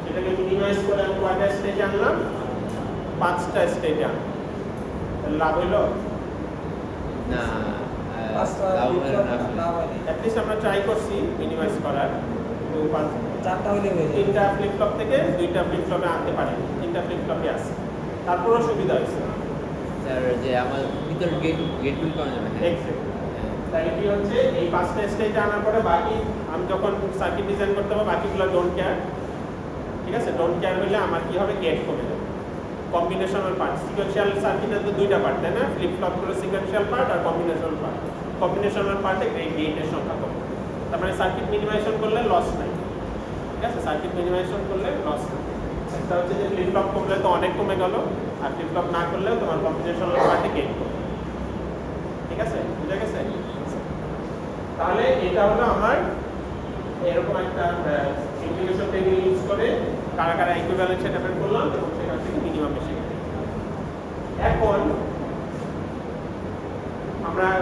সেটাকে মিনিমাইজ করে আমি কয়টা স্টেজ আনলাম? 5টা স্টেজ আনলাম। তাহলে লাভ হইলো? না পাঁচটা লাভ ফ্লিপ হলো ফ্লপ না। লাভ হয়নি। অ্যাটলিস্ট আমরা ট্রাই করছি মিনিমাইজ করার। তো 4টা হলে হয়ে যাবে। 3টা ফ্লিপ ফ্লপ থেকে 2টা ফ্লিপ ফ্লপে আনতে পারি, 3টা ফ্লিপ ফ্লপে আছে। তারপরেও সুবিধা হয়েছে। স্যার যে আমার ভিতর গেটগুলি করা যাবে। হ্যাঁ Exactly. তাই কি হচ্ছে এই 5টা স্টেজ আনার পরে বাকি আমি যখন সার্কিট ডিজাইন করতে হবে, বাকিগুলো ডোন্ট কেয়ার, ঠিক আছে? ডোন্ট কেয়ার হলে আমার কি হবে? গেট কমে যাবে। কম্বিনেশনাল পার্ট, সিকোয়েন্সিয়াল সার্কিটের তো 2টা পার্ট, তাই না? ফ্লিপ ফ্লপ হলো সিকোয়েন্সিয়াল পার্ট আর কম্বিনেশনাল পার্ট। কম্বিনেশনাল পার্টে গেটের সংখ্যা কম। তার মানে সার্কিট মিনিমাইজেশন করলে লস নাই, ঠিক আছে? সার্কিট মিনিমাইজেশন করলে লস নাই। একটা হচ্ছে যে ফ্লিপ ফ্লপ করলে তো অনেক কমে গেল, আর ফ্লিপ ফ্লপ না করলেও তোমার কম্বিনেশনাল পার্টে গেট কমে, ঠিক আছে? বুঝা গেছে? তাহলে এটা হলো আমার এরকম একটা ইন্টিগ্রেশন টেবিল ইউজ করে কারা কারা ইকুইভ্যালেন্ট সেটা বের করলাম এবং সেখান থেকে মিনিমাম মেশিন। এখন আমরা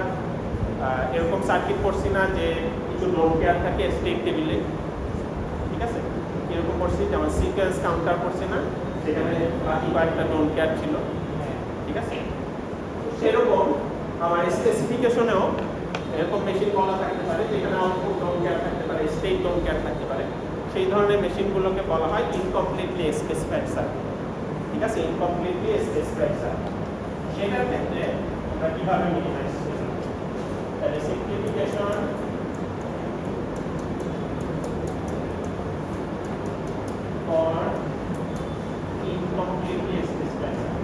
এরকম সার্কিট পড়ছি না যে কিছু ডোন কেয়ার থাকে স্টেট টেবিলে, ঠিক আছে? এরকম পড়ছি যেমন সিকোয়েন্স কাউন্টার পড়ছি না, সেখানে বাকি কয়েকটা ডোন কেয়ার ছিল, ঠিক আছে? সেরকম আমার স্পেসিফিকেশনেও এরকম মেশিন বলা থাকতে পারে যেখানে আউটপুট ডোন কেয়ার থাকতে পারে, স্টেট ডোন কেয়ার থাকতে পারে। সেই ধরনের মেশিনগুলোকে বলা হয় ইনকমপ্লিটলি স্পেসিফাইড সার্কিট, ঠিক আছে? Incompletely specified circuit. সেটার ক্ষেত্রে আমরা কিভাবে মিনিমাইজ করব? তাহলে simplification for incompletely specified circuit.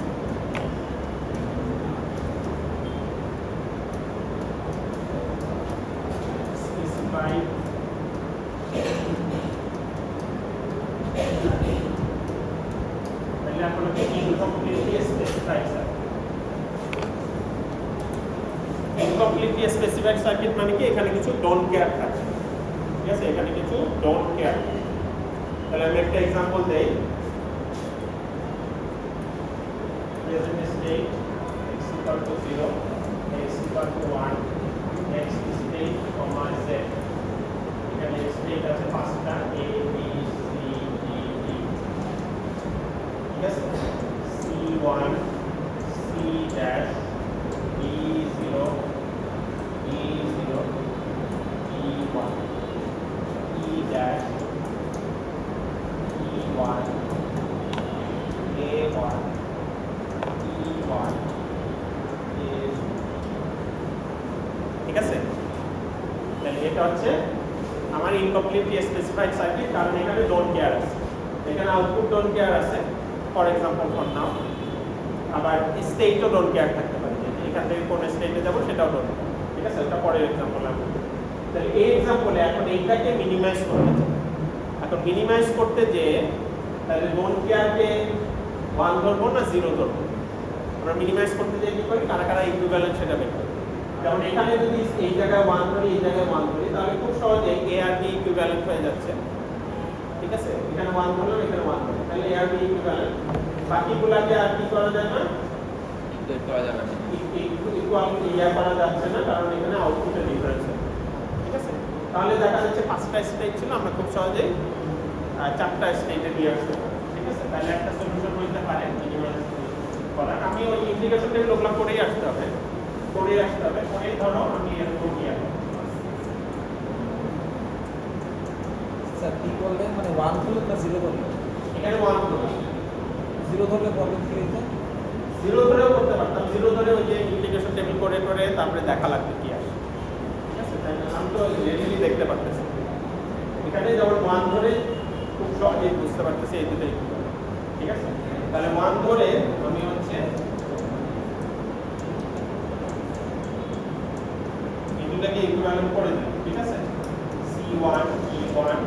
Specified তাহলে আপনাকে incompletely specified circuit. Incompletely specified circuit মানে কি এখানে কিছু ডোন্ট কেয়ার থাকে, ঠিক আছে? এখানে কিছু ডোন্ট কেয়ার। তাহলে আমি একটা एग्जांपल দেই। Present state x = 0, x = 1, next state, z। এখানে স্টেট আছে পাঁচটা a b c d e, ঠিক আছে? c1 c dash e0 e0 e1 e dash e1 a1 e1 a0, ঠিক আছে? তাহলে এটা হচ্ছে আমার ইনকমপ্লিটলি স্পেসিফাইড সার্কিট, কারণ এখানে ডোন্ট কেয়ার আছে, এখানে আউটপুট ডোন্ট কেয়ার আছে ফর एग्जांपल ফর নাও। আবার স্টেটও ডোন্ট কেয়ার থাকতে পারে, এখান থেকে কোন স্টেটে যাব সেটাও ডোন্ট কেয়ার, ঠিক আছে? এটা পরের एग्जांपल আমি। তাহলে এই एग्जांपले এখন এইটাকে মিনিমাইজ করতে চাই। এখন মিনিমাইজ করতে যে তাহলে ডোন্ট কেয়ারকে 1 ধরবো না 0 ধরবো? আমরা মিনিমাইজ করতে যে কি করি, কারা কারা ইকুইভ্যালেন্ট সেটা বের করি। যেমন এখানে যদি এই জায়গায় 1 ধরি, এই জায়গায় 1 ধরি, তাহলে খুব সহজে a আর b ইকুইভ্যালেন্ট হয়ে যাচ্ছে, ঠিক আছে? এখানে 1 ধরলাম, এখানে 1 ধরলাম, তাহলে a আর b ইকুইভ্যালেন্ট। বাকিগুলোকে আর কি করা যায় না, ইকুয়েট করা যাবে না। ইকুয়াল করা যাচ্ছে না, কারণ এখানে আউটপুটের ডিফারেন্স আছে, ঠিক আছে? তাহলে দেখা যাচ্ছে 5টা স্টেট ছিল, আমরা খুব সহজেই 4টা স্টেটে নিয়ে আসতে পারি, ঠিক আছে? তাহলে একটা সলিউশন হইতে পারে মিনিমাইজ করার। আমি ওই ইন্টিগ্রেশন টেবিল ওগুলো করেই আসতে হবে, করেই ধরো আমি এরকম নিয়ে আসবো। স্যার কি করলেন, মানে 1 ধরলেন না 0 ধরলেন? এখানে 1 ধরো, 0 ধরলে প্রবলেম কি হইতো? 0 ধরেও করতে পারতাম, 0 ধরে ওই যে ইন্টিগ্রেশন টেবিল করে তারপরে দেখা লাগবে কি আসে, ঠিক আছে? তাই না? আমি তো রেডিলি দেখতে পারতেছি, এখানে যেমন 1 ধরে খুব সহজেই বুঝতে পারতেছি এই দুটোই, ঠিক আছে? তাহলে 1 ধরে আমি হচ্ছে এই দুটোকে ইকুইভ্যালেন্ট করে দিই, ঠিক আছে? c1 e1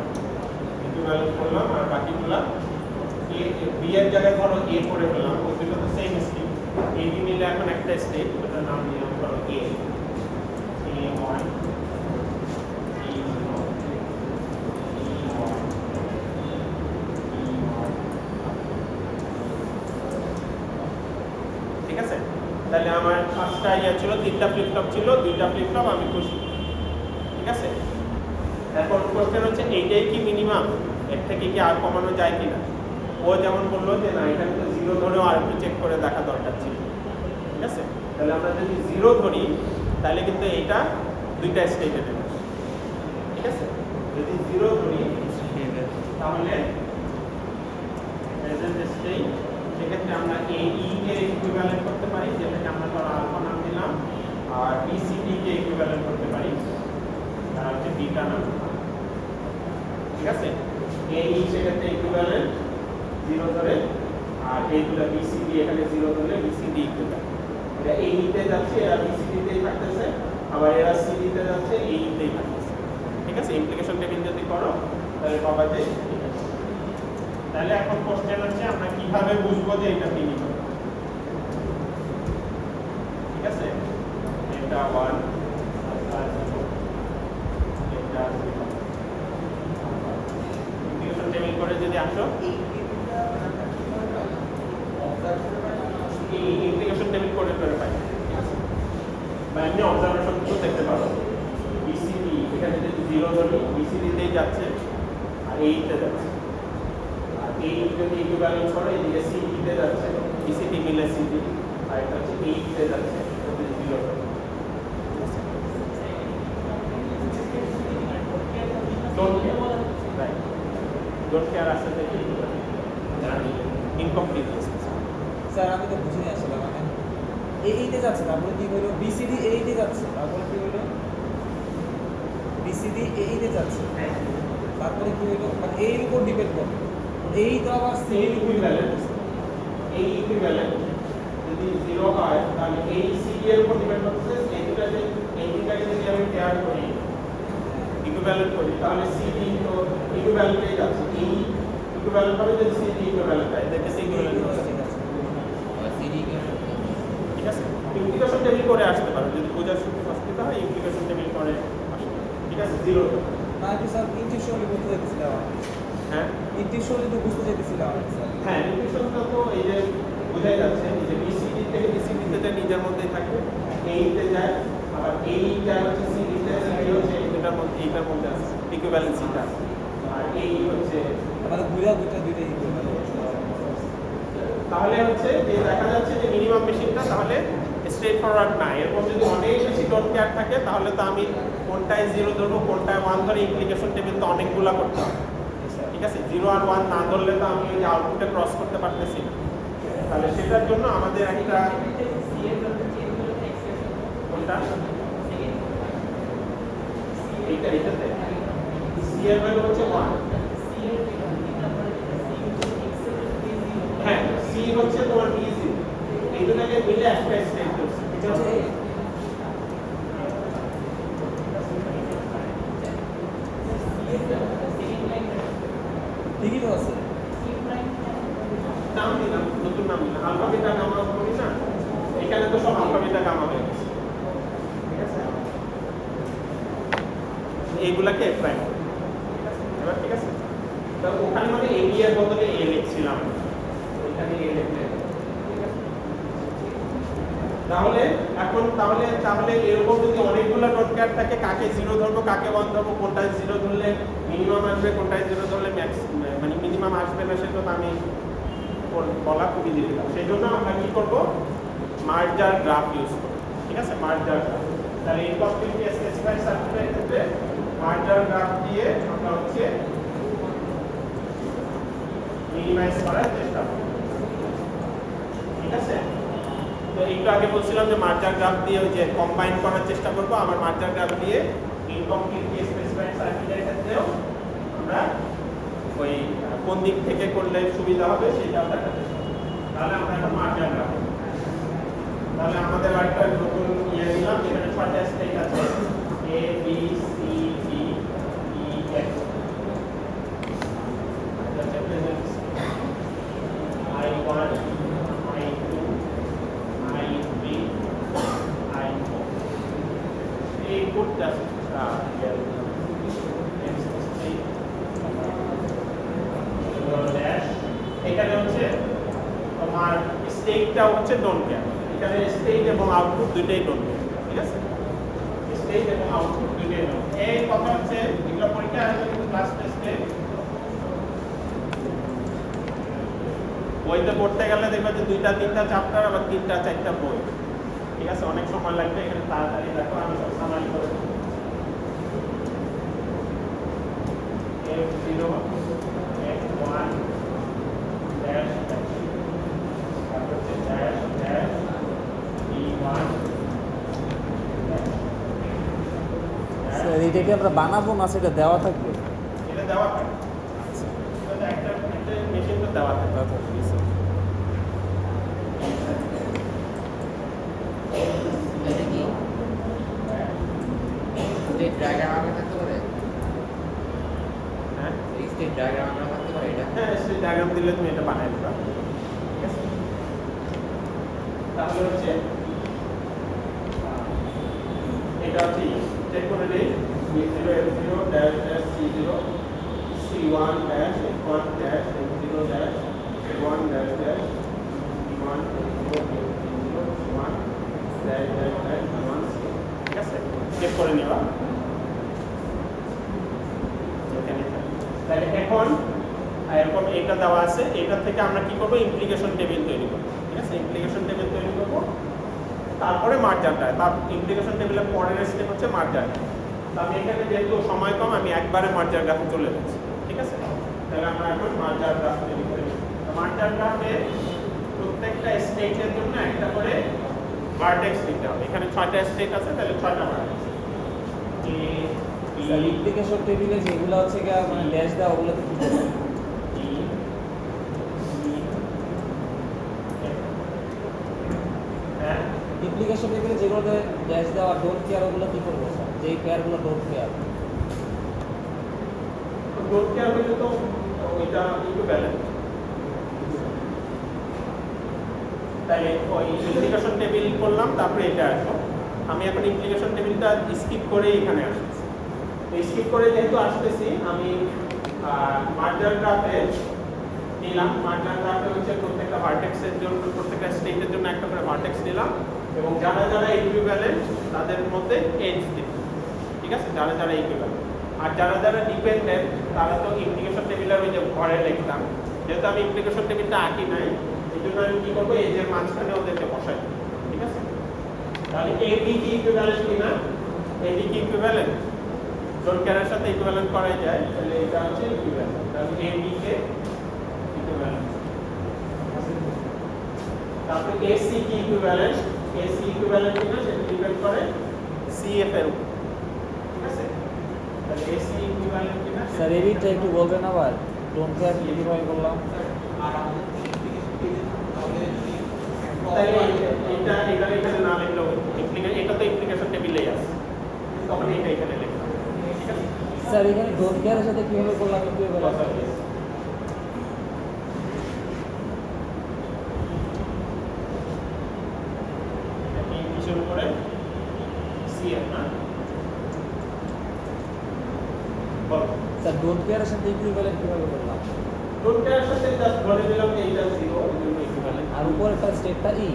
ইকুইভ্যালেন্ট করলাম, আর বাকিগুলো a b এর জায়গায় ধরো a করে ফেললাম, ওই দুটো তো সেম স্টেট, a b মিলে এখন একটা স্টেট, ওটার নাম দিলাম ধরো a a1 e0 e1 e1, ঠিক আছে? তাহলে আমার 5টা ছিল, 3টা ফ্লিপ ফ্লপ ছিল, 2টা ফ্লিপ ফ্লপ, আমি খুশি, ঠিক আছে? এখন কোশ্চেন হচ্ছে এইটাই কি মিনিমাম, এর থেকে কি আর কমানো যায় কিনা? ও যেমন বললো যে না, এখানে তো 0 ধরেও আর একটু চেক করে দেখা দরকার ছিল, ঠিক আছে? তাহলে আমরা যদি 0 ধরি তাহলে কিন্তু এইটা 2টা স্টেটে দেবে, ঠিক আছে? যদি 0 ধরি তাহলে প্রেজেন্ট স্টেট, সেক্ষেত্রে আমরা a e কে ইকুইভ্যালেন্ট করতে পারি, যেটাকে আমরা ধরো আলফা নাম দিলাম, আর b c d কে ইকুইভ্যালেন্ট করতে পারি, আর হচ্ছে বিটা নাম দিলাম, ঠিক আছে? a e সেক্ষেত্রে ইকুইভ্যালেন্ট 0 ধরে, আর এইগুলা b c d এখানে 0 ধরে b c d ইকুইভ্যালেন্ট। এটা a e তে যাচ্ছে, এরা b c d তেই থাকতেছে, আবার এরা c d তে যাচ্ছে, a e তেই থাকতেছে, ঠিক আছে? ইমপ্লিকেশন টেবিল যদি করো তাহলে পাবা যে ঠিক আছে। তাহলে এখন কোশ্চেন হচ্ছে আমরা কিভাবে বুঝবো যে এটা মিনিমাম, ঠিক আছে? এটা 1 এটা 0 এটা 0, ইমপ্লিকেশন টেবিল করে যদি আসো, এই ইমপ্লিকেশন টেবিল করে পাই, ঠিক আছে? বা এমনি অবজারভেশন কিন্তু দেখতে পারো বিসিডি এখানে যদি 0 ধরি বিসিডিতেই যাচ্ছে আর এইতে যাচ্ছে আর এই যদি ইকুইভ্যালেন্স করে এদিকে সিডিতে যাচ্ছে বিসিডি মিলে সিডি আর এটা হচ্ছে এইতে যাচ্ছে ওটা 0 don't care right don't care আসলে কি ইনকমপ্লিট স্যার আমি তো বুঝিনি আসলে মানে এইতে যাচ্ছে তারপরে কি হলো বিসিডি এইতে যাচ্ছে তারপরে কি হলো বিসিডি এইতে যাচ্ছে তারপরে কি হলো মানে এর উপর ডিপেন্ড করে এই তো আবার এই ইকুইভ্যালেন্ট যদি 0 হয় তাহলে এই সিডি এর উপর ডিপেন্ড করছে এইটাকে যদি আমি পেয়ার করি ইকুইভ্যালেন্ট করি তাহলে সিডি তো ইকুইভ্যালেন্টে যাচ্ছে এই ইকুইভ্যালেন্ট হবে যদি সিডি ইকুইভ্যালেন্ট হয় দেখে ইকুইভ্যালেন্ট ঠিক আছে ইমপ্লিকেশন টেবিল করে আসতে পারো যদি বোঝার সুবিধা অসুবিধা হয় ইমপ্লিকেশন টেবিল করে আসতে ঠিক আছে 0 না কি স্যার ইনটিউশনলি বুঝতে চাইছিলাম হ্যাঁ ইনটিউশনলি তো বুঝতে চাইছিলাম স্যার হ্যাঁ ইমপ্লিকেশনটা তো এই যে বোঝাই যাচ্ছে এই যে বিসিডি থেকে বিসিডিতে যায় নিজের মধ্যেই থাকে এইতে যায় আবার এইটা হচ্ছে সিডিতে সিডি হচ্ছে এইটার মধ্যে আছে ইকুইভ্যালেন্সিটা আর এই হচ্ছে আমাদের ঘুরা দুইটাই তাহলে হচ্ছে যে দেখা যাচ্ছে যে মিনিমাম মেশিনটা তাহলে স্ট্রেট ফরওয়ার্ড না এরপর যদি অনেক বেশি ডোন্ট কেয়ার থাকে তাহলে তো আমি কোনটায় 0 ধরবো কোনটায় 1 ধরে ইমপ্লিকেশন টেবিল তো অনেকগুলা করতে হবে ঠিক আছে 0 আর 1 না ধরলে তো আমি ওই আউটপুটে ক্রস করতে পারতেছি না তাহলে সেটার জন্য আমাদের একটা কোনটা এইটাতে সি এর ভ্যালু হচ্ছে 1 হ্যাঁ সি হচ্ছে তোমার ইজি এই দুটাকে মিলে একটা স্টেট করছে এটা হচ্ছে ঠিকই তো আছে নাম দিলাম নতুন নাম দিলাম আলফা বিটা গামা করি না এখানে তো সব আলফা বিটা গামা হয়ে গেছে ঠিক আছে এইগুলাকে প্রাইম এবার ঠিক আছে তো ওখানে মানে এ এর বদলে এ লিখছিলাম এখানে এ লিখলে তাহলে এখন তাহলে এরকম যদি অনেকগুলো ডট কেয়ার থাকে কাকে 0 ধরবো কাকে 1 ধরবো কোনটায় 0 ধরলে মিনিমাম আসবে কোনটায় 0 ধরলে ম্যাক্স মানে মিনিমাম আসবে না সেটা তো আমি বলা খুবই difficult সেই জন্য আমরা কি করব মার্জার গ্রাফ ইউজ করব ঠিক আছে মার্জার গ্রাফ তাহলে ইনকমপ্লিট স্পেসিফাই সার্কিটের ক্ষেত্রে মার্জার গ্রাফ দিয়ে আমরা হচ্ছে মিনিমাইজ করার চেষ্টা করব ঠিক আছে তো একটু আগে বলছিলাম যে মার্জার গ্রাফ দিয়ে ওই যে কম্বাইন করার চেষ্টা করব আমার মার্জার গ্রাফ দিয়ে ইনকমপ্লিট স্পেসিফাই সার্কিটের ক্ষেত্রেও আমরা ওই কোন দিক থেকে করলে সুবিধা হবে সেটাও দেখাতে তাহলে আমরা এখন মার্জার গ্রাফ তাহলে আমাদের একটা নতুন ইয়ে দিলাম যেখানে 6টা স্টেট আছে A B C D E F I1 I2 I3 I4 এই put just here next state dash এখানে হচ্ছে তোমার স্টেটটা হচ্ছে ডোন্ট কেয়ার এখানে স্টেট এবং আউটপুট দুইটাই ডোন্ট কেয়ার ঠিক আছে স্টেট এবং আউটপুট দুইটাই ডোন্ট এই কথা হচ্ছে এগুলো পরীক্ষা আসবে কিন্তু ক্লাস টেস্টে বইতে পড়তে গেলে দেখবে যে 2টা 3টা চ্যাপ্টার আবার 3টা 4টা বই ঠিক আছে অনেক সময় লাগবে এখানে তাড়াতাড়ি দেখো আমি সব সামারি করে দেব F0 F1 dash তারপর হচ্ছে dash dash E1 স্যার এটাকে আমরা বানাবো না সেটা দেওয়া থাকবে এটা দেওয়া থাকে এটা একটা মেশিন তো দেওয়া থাকে এটা কি স্টেট ডায়াগ্রাম আমরা থাকতে পারে হ্যাঁ এই স্টেট ডায়াগ্রাম আমরা থাকতে পারে এটা হ্যাঁ সেই ডায়াগ্রাম দিলে তুমি এটা বানাই দিবা ঠিক আছে তাহলে হচ্ছে এটা হচ্ছে চেক করে দেই B0 F0 dash dash C0 C1 dash F1 dash F0 dash F1 dash dash E1 F0 F0 C1 dash dash dash E1 C1 check করে নেবা। তাহলে এখন এরকম এটা দেওয়া আছে, এটা থেকে আমরা কি করব, ইমপ্লিকেশন টেবিল তৈরি করব। ঠিক আছে, ইমপ্লিকেশন টেবিল তৈরি করব, তারপরে মার্জারটা। তার ইমপ্লিকেশন টেবিলের পরের স্টেপ হচ্ছে মার্জার। তো আমি এখানে যেহেতু সময় কম, আমি একবারে মার্জার গ্রাফে চলে যাচ্ছি। ঠিক আছে, তাহলে আমরা এখন মার্জার গ্রাফ তৈরি করি। মার্জার গ্রাফে প্রত্যেকটা স্টেটের জন্য একটা করে ভার্টেক্স দিতে হবে। এখানে 6টা স্টেট আছে, তাহলে 6টা ভার্টেক্স। ইমপ্লিকেশন টেবিলে যেগুলো হচ্ছে গিয়ে মানে ড্যাশ দেওয়া ওগুলোতে কি করবে? ইমপ্লিকেশন টেবিলে যেগুলোতে ড্যাশ দেওয়া ডোন্ট কেয়ার ওগুলো কি করবো স্যার? যেই পেয়ারগুলো ডোন্ট কেয়ার ডোন্ট কেয়ার হলে তো ওইটা ইকুইভ্যালেন্ট। তাহলে ওই ইমপ্লিকেশন টেবিল করলাম, তারপরে এটা আসলো। আমি এখন ইমপ্লিকেশন টেবিলটা স্কিপ করে এখানে আসতেছি। তো স্কিপ করে যেহেতু আসতেছি, আমি মার্জার গ্রাফে নিলাম। মার্জার গ্রাফে হচ্ছে প্রত্যেকটা ভার্টেক্সের জন্য, প্রত্যেকটা স্টেটের জন্য একটা করে ভার্টেক্স নিলাম, এবং যারা যারা ইকুইভ্যালেন্ট তাদের মধ্যে এজ দিই। ঠিক আছে, যারা যারা ইকুইভ্যালেন্ট। আর যারা যারা ডিপেন্ডেন্ট তারা তো ইমপ্লিকেশন টেবিলের ওই যে ঘরে লিখতাম। যেহেতু আমি ইমপ্লিকেশন টেবিলটা আঁকি নাই, এই জন্য আমি কি করবো, এজের মাঝখানে ওদেরকে বসাই। ঠিক আছে, তাহলে এবি কি ইকুইভ্যালেন্ট কিনা? এবি কি ইকুইভ্যালেন্ট? ডোন্ট কেয়ারের সাথে ইকুইভ্যালেন্ট করা যায়, তাহলে এটা হচ্ছে ইকুইভ্যালেন্ট। তাহলে এবি কে ইকুইভ্যালেন্ট। তারপরে এসি কি ইকুইভ্যালেন্ট? এসি ইকুইভ্যালেন্ট কিনা সেটা ডিপেন্ড করে সিএফ এর উপর। ঠিক আছে, তাহলে এসি ইকুইভ্যালেন্ট কিনা স্যার এবিটা একটু বলবেন আবার, ডোন্ট কেয়ার কিভাবে করলাম? তাহলে এটা এখানে না লিখলেও এটা তো ইমপ্লিকেশন টেবিলেই আছে, তখন এটা এখানে লিখলাম। ঠিক আছে স্যার, এখানে ডোন্ট কেয়ারের সাথে কিভাবে করলাম একটু বলবেন? কিসের উপরে? সিএফ না? বলো। স্যার ডোন্ট কেয়ারের সাথে ইকুইভ্যালেন্ট কিভাবে করলাম? ডোন্ট কেয়ারের সাথে জাস্ট বলে দিলাম যে এটা 0, এর জন্য ইকুইভ্যালেন্ট। আর উপরেরটা স্টেটটা ই।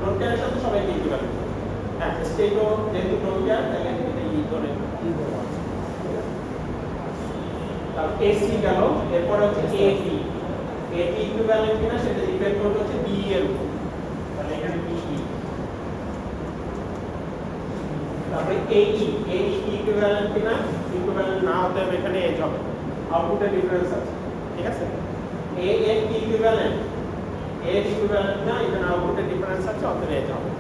ডোন্ট কেয়ারের সাথে সবাইকে ইকুইভ্যালেন্ট। হ্যাঁ, স্টেটও যেহেতু ডোন্ট কেয়ার, তাহলে এটা ই ধরে। কি বললাম? তারপর এসি গেল, এরপর হচ্ছে এবি। এবি ইকুইভ্যালেন্ট কিনা সেটা ডিপেন্ড করবে হচ্ছে বি এর উপর। তাহলে এখানে বিই। তারপরে এই কি ইকুইভ্যালেন্ট কিনা? ইকুইভ্যালেন্ট না হতে হবে, এখানে এজ হবে, আউটপুটে ডিফারেন্স আছে। ঠিক আছে, এ এর কি ইকুইভ্যালেন্ট? এজ ইকুইভ্যালেন্ট না, এখানে আউটপুটে ডিফারেন্স আছে, অতএব এজ হবে।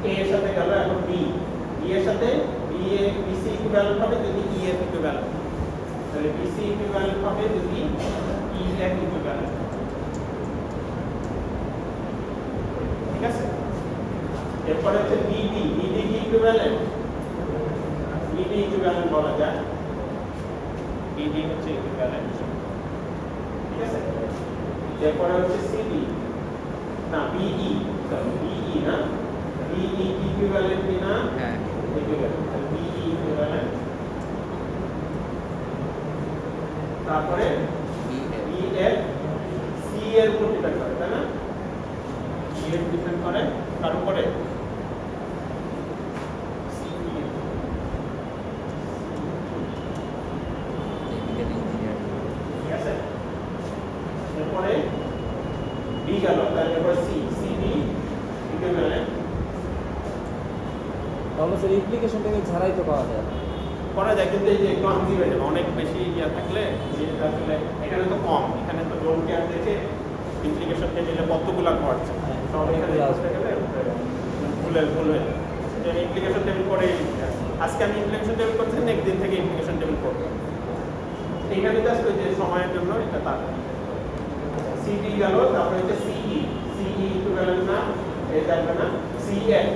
এ এর সাথে গেল এখন বি। বি এর সাথে বিসি ইকুইভ্যালেন্ট হবে যদি ই এর ইকুইভ্যালেন্ট। তাহলে বিসি ইকুইভ্যালেন্ট হবে যদি ই এর ইকুইভ্যালেন্ট। ঠিক আছে, এরপর হচ্ছে বিডি। বিডি কি ইকুইভ্যালেন্ট? বিডি ইকুইভ্যালেন্ট বলা যায়, বিডি হচ্ছে ইকুইভ্যালেন্ট। ঠিক আছে, এরপর হচ্ছে সিডি না বিই, বিই না, বিই কি ইকুইভ্যালেন্ট কিনা? হ্যাঁ, ইকুইভ্যালেন্ট। BE equivalent. তারপরে বিএফ সি এর উপর ডিপেন্ড করে, তাই না? সি এর ডিপেন্ড করে কার উপরে? এরপরে বি গেল, তারপর সি। CD equivalent. তাহলে স্যার ইমপ্লিকেশন টেবিল ছাড়াই তো পাওয়া যায়। করা যায়, কিন্তু এই যে একটু আনজি হয়ে যাবে, অনেক বেশি ইয়া থাকলে যেটা আসলে এখানে তো কম, এখানে তো ডোন্ট কেয়ার দেখে ইমপ্লিকেশন টেবিলে কতগুলো ঘর আছে, সব এখানে আসতে গেলে ভুল হয়ে যাবে। ইমপ্লিকেশন টেবিল করে আজকে আমি ইমপ্লিকেশন টেবিল করছি, নেক্সট দিন থেকে ইমপ্লিকেশন টেবিল করবো। এখানে জাস্ট ওই যে সময়ের জন্য এটা তাড়াতাড়ি। সিডি গেল, তারপরে হচ্ছে সিই। সিই ইকুইভ্যালেন্ট না, এই যাবে না। সিএফ।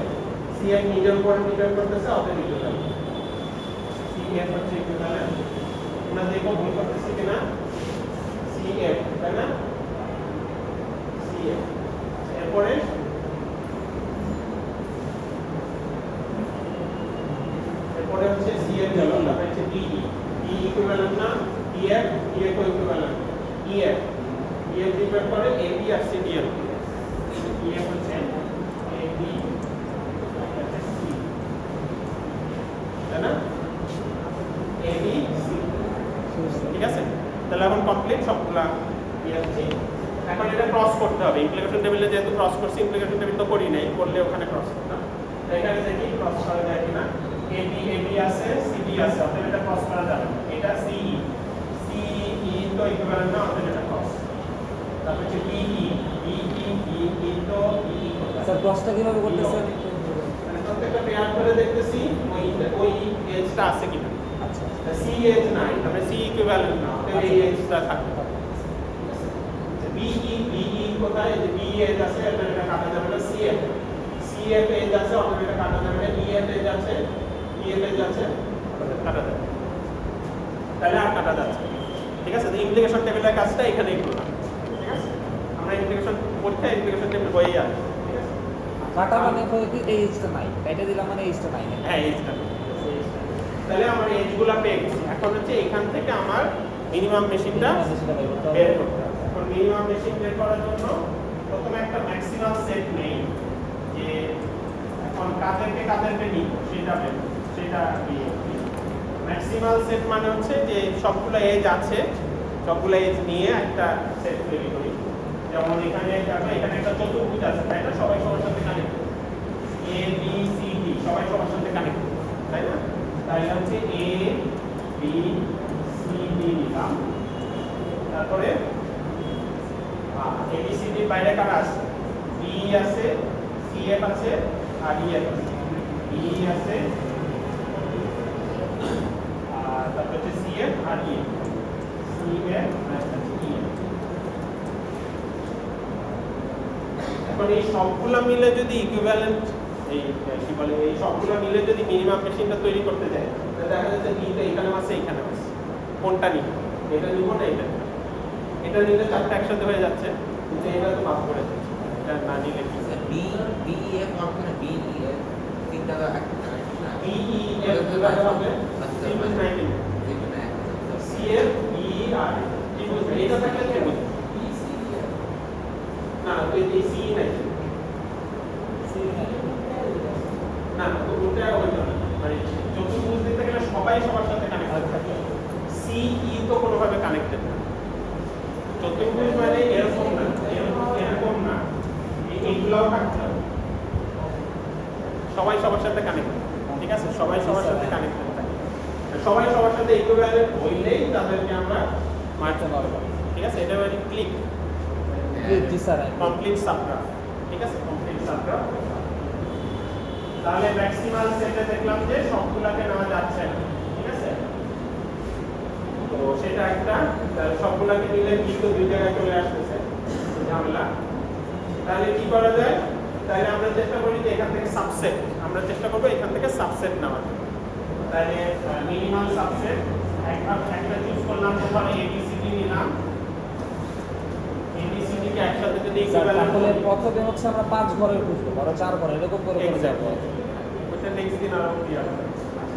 সিএফ নিজের উপর ডিপেন্ড করতেছে, অতএব ইকুইভ্যালেন্ট। সিএফ হচ্ছে ইকুইভ্যালেন্ট। আমরা দেখো ভুল করতেছি কিনা। সিএফ, তাই না? সিএফ। এরপরে হচ্ছে সিএফ গেল, তারপরে হচ্ছে ডিই। ডি ইকুইভ্যালেন্ট না, DF. DF equivalent. EF. EF depend করে এবি আর সিডি এর উপর। ইএফ হচ্ছে এবি। কমপ্লিট, সবগুলা দিয়েছি। এখন এটা ক্রস করতে হবে। ইমপ্লিকেশন টেবিলে যেহেতু ক্রস করছি, ইমপ্লিকেশন টেবিল তো করি নাই, করলে ওখানে ক্রস করতাম। এখানে দেখি ক্রস করা যায় কিনা। এবি এবি আছে, সিডি আছে, অতএব এটা ক্রস করা যাবে না। এটা সিই, সিই তো ইকুইভ্যালেন্ট না, অতএব এটা ক্রস। তারপর হচ্ছে বিই, বিই তো ই স্যার ক্রসটা কিভাবে করতেছেন? মানে প্রত্যেকটা পেয়ার করে দেখতেছি ওই এজটা আছে কিনা। আচ্ছা সি এজ নাই, তাহলে সি ইকুইভ্যালেন্ট না, অতএব এই এজটা থাকবে। বিই কোথায়? এই যে বি এজ আছে, এটা কাটা যাবে না। সিএফ, সিএফ এজ আছে, অতএব এটা কাটা যাবে না। ইএফ এজ আছে, ইএফ এজ আছে, অতএব কাটা যাবে। তাহলে আর কাটা যাচ্ছে না। ঠিক আছে, তো ইমপ্লিকেশন টেবিলের কাজটা এখানেই করলাম। ঠিক আছে, আমরা ইমপ্লিকেশন পরীক্ষা ইমপ্লিকেশন টেবিল বইয়ে আছে। ঠিক আছে, কাটা মানে হয় কি এই এজটা নাই, এটা দিলাম মানে এজটা নাই না। হ্যাঁ এজটা। তাহলে আমার এজগুলো পেয়ে গেছি। এখন হচ্ছে এখান থেকে আমার মিনিমাম মেশিনটা বের করতে হবে। এখন মিনিমাম মেশিন বের করার জন্য প্রথমে একটা ম্যাক্সিমাম সেট নেই, যে এখন কাদেরকে নিব সেটা ম্যাক্সিমাল সেট মানে হচ্ছে যে সবগুলো এজ আছে, সবগুলো এজ নিয়ে একটা সেট তৈরি করি। যেমন এখানে দেখো, এখানে একটা চতুর্ভুজ আছে, তাই না? সবাই সবার সাথে কানেক্টেড, এ বি সি ডি সবাই সবার সাথে কানেক্টেড, তাই না? তাহলে হচ্ছে এ বি সি ডি নিলাম। তারপরে এ বি সি ডির বাইরে কারা আছে? বি আছে, সি এফ আছে, আর ই এফ আছে। বি আছে, আর তারপর হচ্ছে C F R E F, C F R E F. এখন এই সবগুলো মিলে যদি ইকুইভ্যালেন্ট এই কি বলে, এই সবগুলো মিলে যদি মিনিমাম মেশিনটা তৈরি করতে যায়, তাহলে দেখা যাচ্ছে বিটা এখানে আছে, এখানে আছে। কোনটা নিব? এটা নিব না এটা? এটা নিলে চারটা একসাথে হয়ে যাচ্ছে, কিন্তু এটা তো বাদ করে যাচ্ছে। এটা না নিলে কি? বিইএফ অর্থাৎ বিইএফ তিনটা একটা না বিইএফ কিভাবে হবে? ত্রিভুজ নাই কিন্তু। সিএফ ই আর ত্রিভুজ নাই। এটা থাকলে ত্রিভুজ। না, এই সি নাই। না, তো ওটা হইতো না। মানে চতুর্ভুজ দিতে গেলে সবাই সবার সাথে কানেক্টেড থাকে। সি ই তো কোনোভাবে কানেক্টেড না। চতুর্ভুজ মানে এরকম না, এরকম না, এইগুলাও থাকতে হবে। সবাই সবার সাথে কানেক্টেড। ঠিক আছে, সবাই সবার সাথে কানেক্টেড থাকে। সবাই সবার সাথে ইকুইভ্যালেন্ট হইলেই তাদেরকে আমরা মারতে পারবো। ঠিক আছে, এটা মানে ক্লিক জি স্যার, কমপ্লিট সাবগ্রাফ। ঠিক আছে, কমপ্লিট সাবগ্রাফ। তাহলে ম্যাক্সিমাল সেটে দেখলাম যে সবগুলাকে নেওয়া যাচ্ছে না। ঠিক আছে, তো সেটা একটা, সবগুলাকে নিলে কিন্তু দুই জায়গায় চলে আসতেছে, ঝামেলা। তাহলে কি করা যায়? তাহলে আমরা চেষ্টা করি যে এখান থেকে সাবসেট, আমরা চেষ্টা করবো এখান থেকে সাবসেট নেওয়ার। তাহলে মিনিমাম সাবসেট একটা চুজ করলাম, ওখানে এবিসিডি নিলাম। এবিসিডি কে একসাথে যদি তাহলে প্রথমে হচ্ছে আমরা 5 ঘরের খুঁজবো, ধরো 4 ঘর এরকম করে করে যাব। ওটা নেক্সট দিন আরো ক্লিয়ার হবে।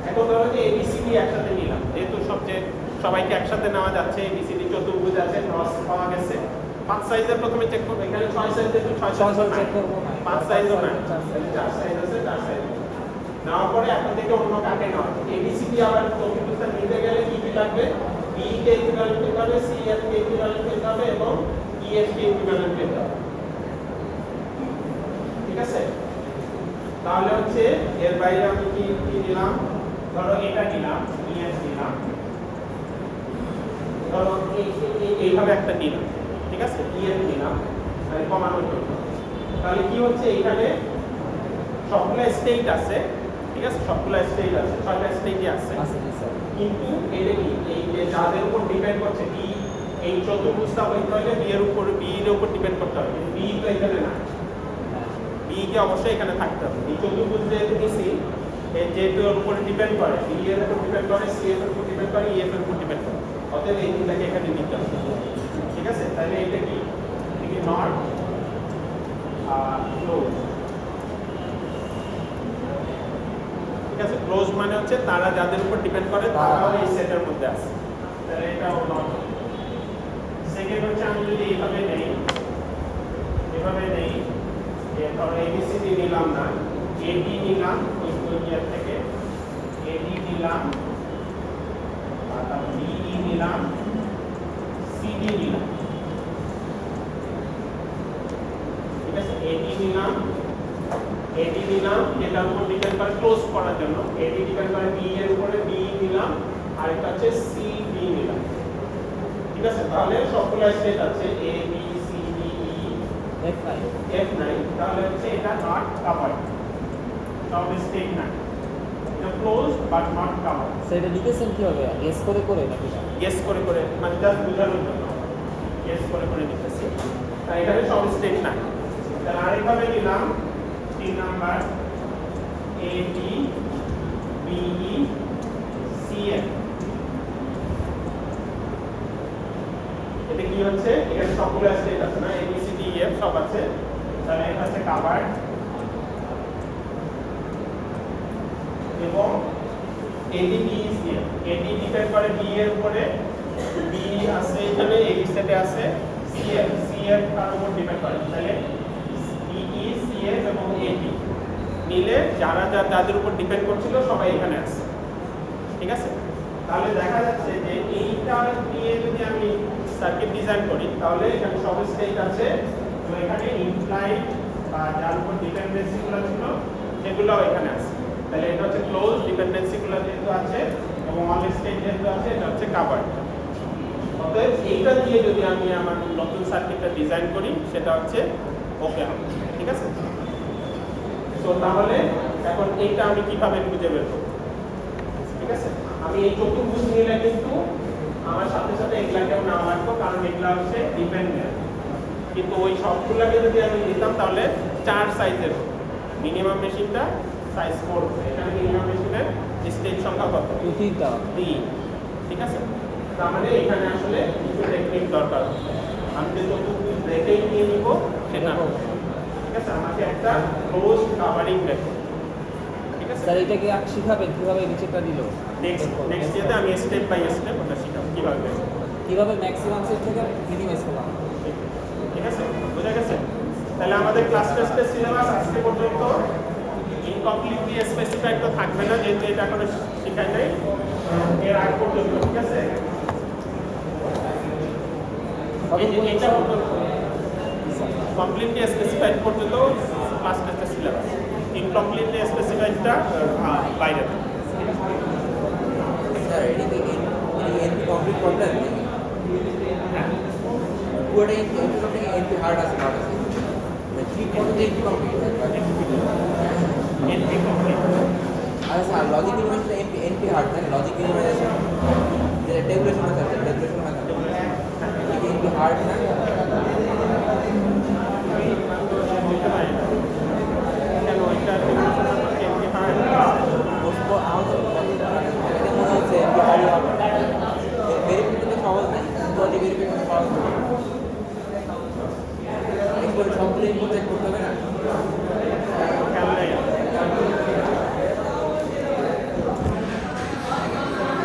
এখন ধরো যে এবিসিডি একসাথে নিলাম, যেহেতু সবাইকে একসাথে নেওয়া যাচ্ছে, এবিসিডি চতুর্ভুজ আছে, ক্রস পাওয়া গেছে। 5 সাইজের প্রথমে চেক করব, এখানে 6 সাইজের 6 সাইজ চেক করব না, 5 সাইজও না, 4 সাইজ আছে, 4 সাইজ নেওয়ার পরে এখন থেকে অন্য কাকে নেওয়া হবে? এবিসিডি আবার চতুর্ভুজটা নিতে গেলে কি কি লাগবে? বি কে ইকুইভ্যালেন্ট পেতে হবে, সি এফ কে ইকুইভ্যালেন্ট পেতে হবে এবং ই এফ কে ইকুইভ্যালেন্ট পেতে হবে। ঠিক আছে, তাহলে হচ্ছে এর বাইরে আমি কি নিলাম? ধরো এটা নিলাম, ই এফ নিলাম, ধরো এইভাবে একটা নিলাম। ঠিক আছে, ই এফ নিলাম, মানে কমানোর জন্য। তাহলে কি হচ্ছে, এখানে সবগুলা স্টেট আছে। ঠিক আছে, সবগুলা স্টেট আছে, 6টা স্টেটই আছে। কিন্তু এটা কি, এই যে যাদের উপর ডিপেন্ড করছে, বি, এই চতুর্ভুজটা হইতে হলে বি এর উপর ডিপেন্ড করতে হবে, কিন্তু বি তো এখানে না। বি কে অবশ্যই এখানে থাকতে হবে। এই চতুর্ভুজ যেহেতু নিছি, যেহেতু এর উপর ডিপেন্ড করে, বি এর উপর ডিপেন্ড করে, সি এর উপর ডিপেন্ড করে, ই এর উপর ডিপেন্ড করে, অতএব এই তিনটাকে এখানে নিতে হবে। ঠিক আছে, তাহলে এটা কি, নট ক্লোজ। ঠিক আছে, ক্লোজ মানে হচ্ছে তারা যাদের উপর ডিপেন্ড করে তারাও এই সেটের মধ্যে আছে, তাহলে এটাও নট। সেকেন্ড হচ্ছে আমি যদি এইভাবে নেই, যে ধরো এবিসিডি নিলাম না, এডি নিলাম, ওই ইয়ার থেকে এডি নিলাম, আর তারপর বিই নিলাম, সিডি নিলাম, ঠিক আছে, এডি নিলাম, এডি নিলাম, এটার উপর ডিপেন্ড করে ক্লোজ করার জন্য এডি ডিপেন্ড করে বি এর উপরে বি নিলাম, আর এটা হচ্ছে সি বি নিলাম, ঠিক আছে। তাহলে সবগুলো স্টেট আছে A B C D E F9 F9, তাহলে হচ্ছে এটা নট কভার্ড, সব স্টেট না, এটা ক্লোজ বাট নট কভার্ড। সেটা লিখেছেন কিভাবে গেস করে করে নাকি না? গেস করে করে মানে জাস্ট বোঝানোর জন্য গেস করে করে নিতেছি, তাই এখানে সব স্টেট না। তাহলে আরেকভাবে নিলাম 3 number A B B E C F, এটা কি হচ্ছে, এখানে সবগুলো স্টেট আছে না, A B C D E F সব আছে, তাহলে এটা হচ্ছে কভার্ড। এবং A D B C F, A D depend করে বি এর উপরে, বি আছে এখানে এই সেটে আছে, সি এফ তার উপর ডিপেন্ড করে, তাহলে বিই সি এফ এবং এডি নিলে যারা যাদের উপর ডিপেন্ড করছিল সবাই এখানে আছে, ঠিক আছে। তাহলে দেখা যাচ্ছে যে এইটা দিয়ে যদি আমি সার্কিট ডিজাইন করি তাহলে এখানে সব স্টেট আছে, তো এখানে ইমপ্লাইড বা যার উপর ডিপেন্ডেন্সিগুলো ছিল সেগুলো এখানে আছে, তাহলে এটা হচ্ছে ক্লোজ, ডিপেন্ডেন্সিগুলো যেহেতু আছে এবং অল স্টেট যেহেতু আছে, এটা হচ্ছে কভার্ড। অতএব এইটা দিয়ে যদি আমি আমার নতুন সার্কিটটা ডিজাইন করি সেটা হচ্ছে ওকে হবে, ঠিক আছে। তো তাহলে এখন এইটা আমি কিভাবে খুঁজে বের করব, ঠিক আছে। আমি এই চতুর্ভুজ নিলে কিন্তু আমার সাথে সাথে এগুলাকেও নাও রাখবো, কারণ এগুলা হচ্ছে ডিপেন্ডেন্ট, কিন্তু ওই সবগুলাকে যদি আমি নিতাম তাহলে 4 সাইজের মিনিমাম মেশিনটা সাইজ 4 হবে, এখানে মিনিমাম মেশিনের স্টেজ সংখ্যা কত, 3, ঠিক আছে। তার মানে এখানে আসলে কিছু টেকনিক দরকার, আমি যে চতুর্ভুজ রেখেই নিয়ে নিব সেটা না, ঠিক আছে, আমাকে একটা ক্লোজ কভারিং রেখে, ঠিক আছে। স্যার এটা কি শিখাবেন কিভাবে নিচেটা দিল? নেক্সট যেতে আমি স্টেপ বাই স্টেপ ওটা শিখাবো কিভাবে বের করব। কিভাবে ম্যাক্সিমাম সেট থেকে মিনিমাইজ করা হয়? ঠিক আছে, বুঝা গেছে। তাহলে আমাদের ক্লাস টেস্টের সিলেবাস আজকে পর্যন্ত ইনকমপ্লিটলি স্পেসিফাইড তো থাকবে না, যেহেতু এটা এখনো শেখাই নাই, এর আগ পর্যন্ত, ঠিক আছে। এটা কমপ্লিটলি স্পেসিফাইড পর্যন্ত ক্লাস টেস্টের সিলেবাস, ইনকমপ্লিটলি স্পেসিফাইডটা বাইরে। স্যার এটা কি এনপি কমপ্লিট করলেন পুরোটা এনপি কমপ্লিট এনপি হার্ড আছে হার্ড আছে কি করতে এনপি কমপ্লিট এনপি কমপ্লিট আচ্ছা sir logic university NP hard থাকে লজিক ইউনিভার্সিটি যেটা টেবুলেশন আছে টেবুলেশন আছে এনপি হার্ড না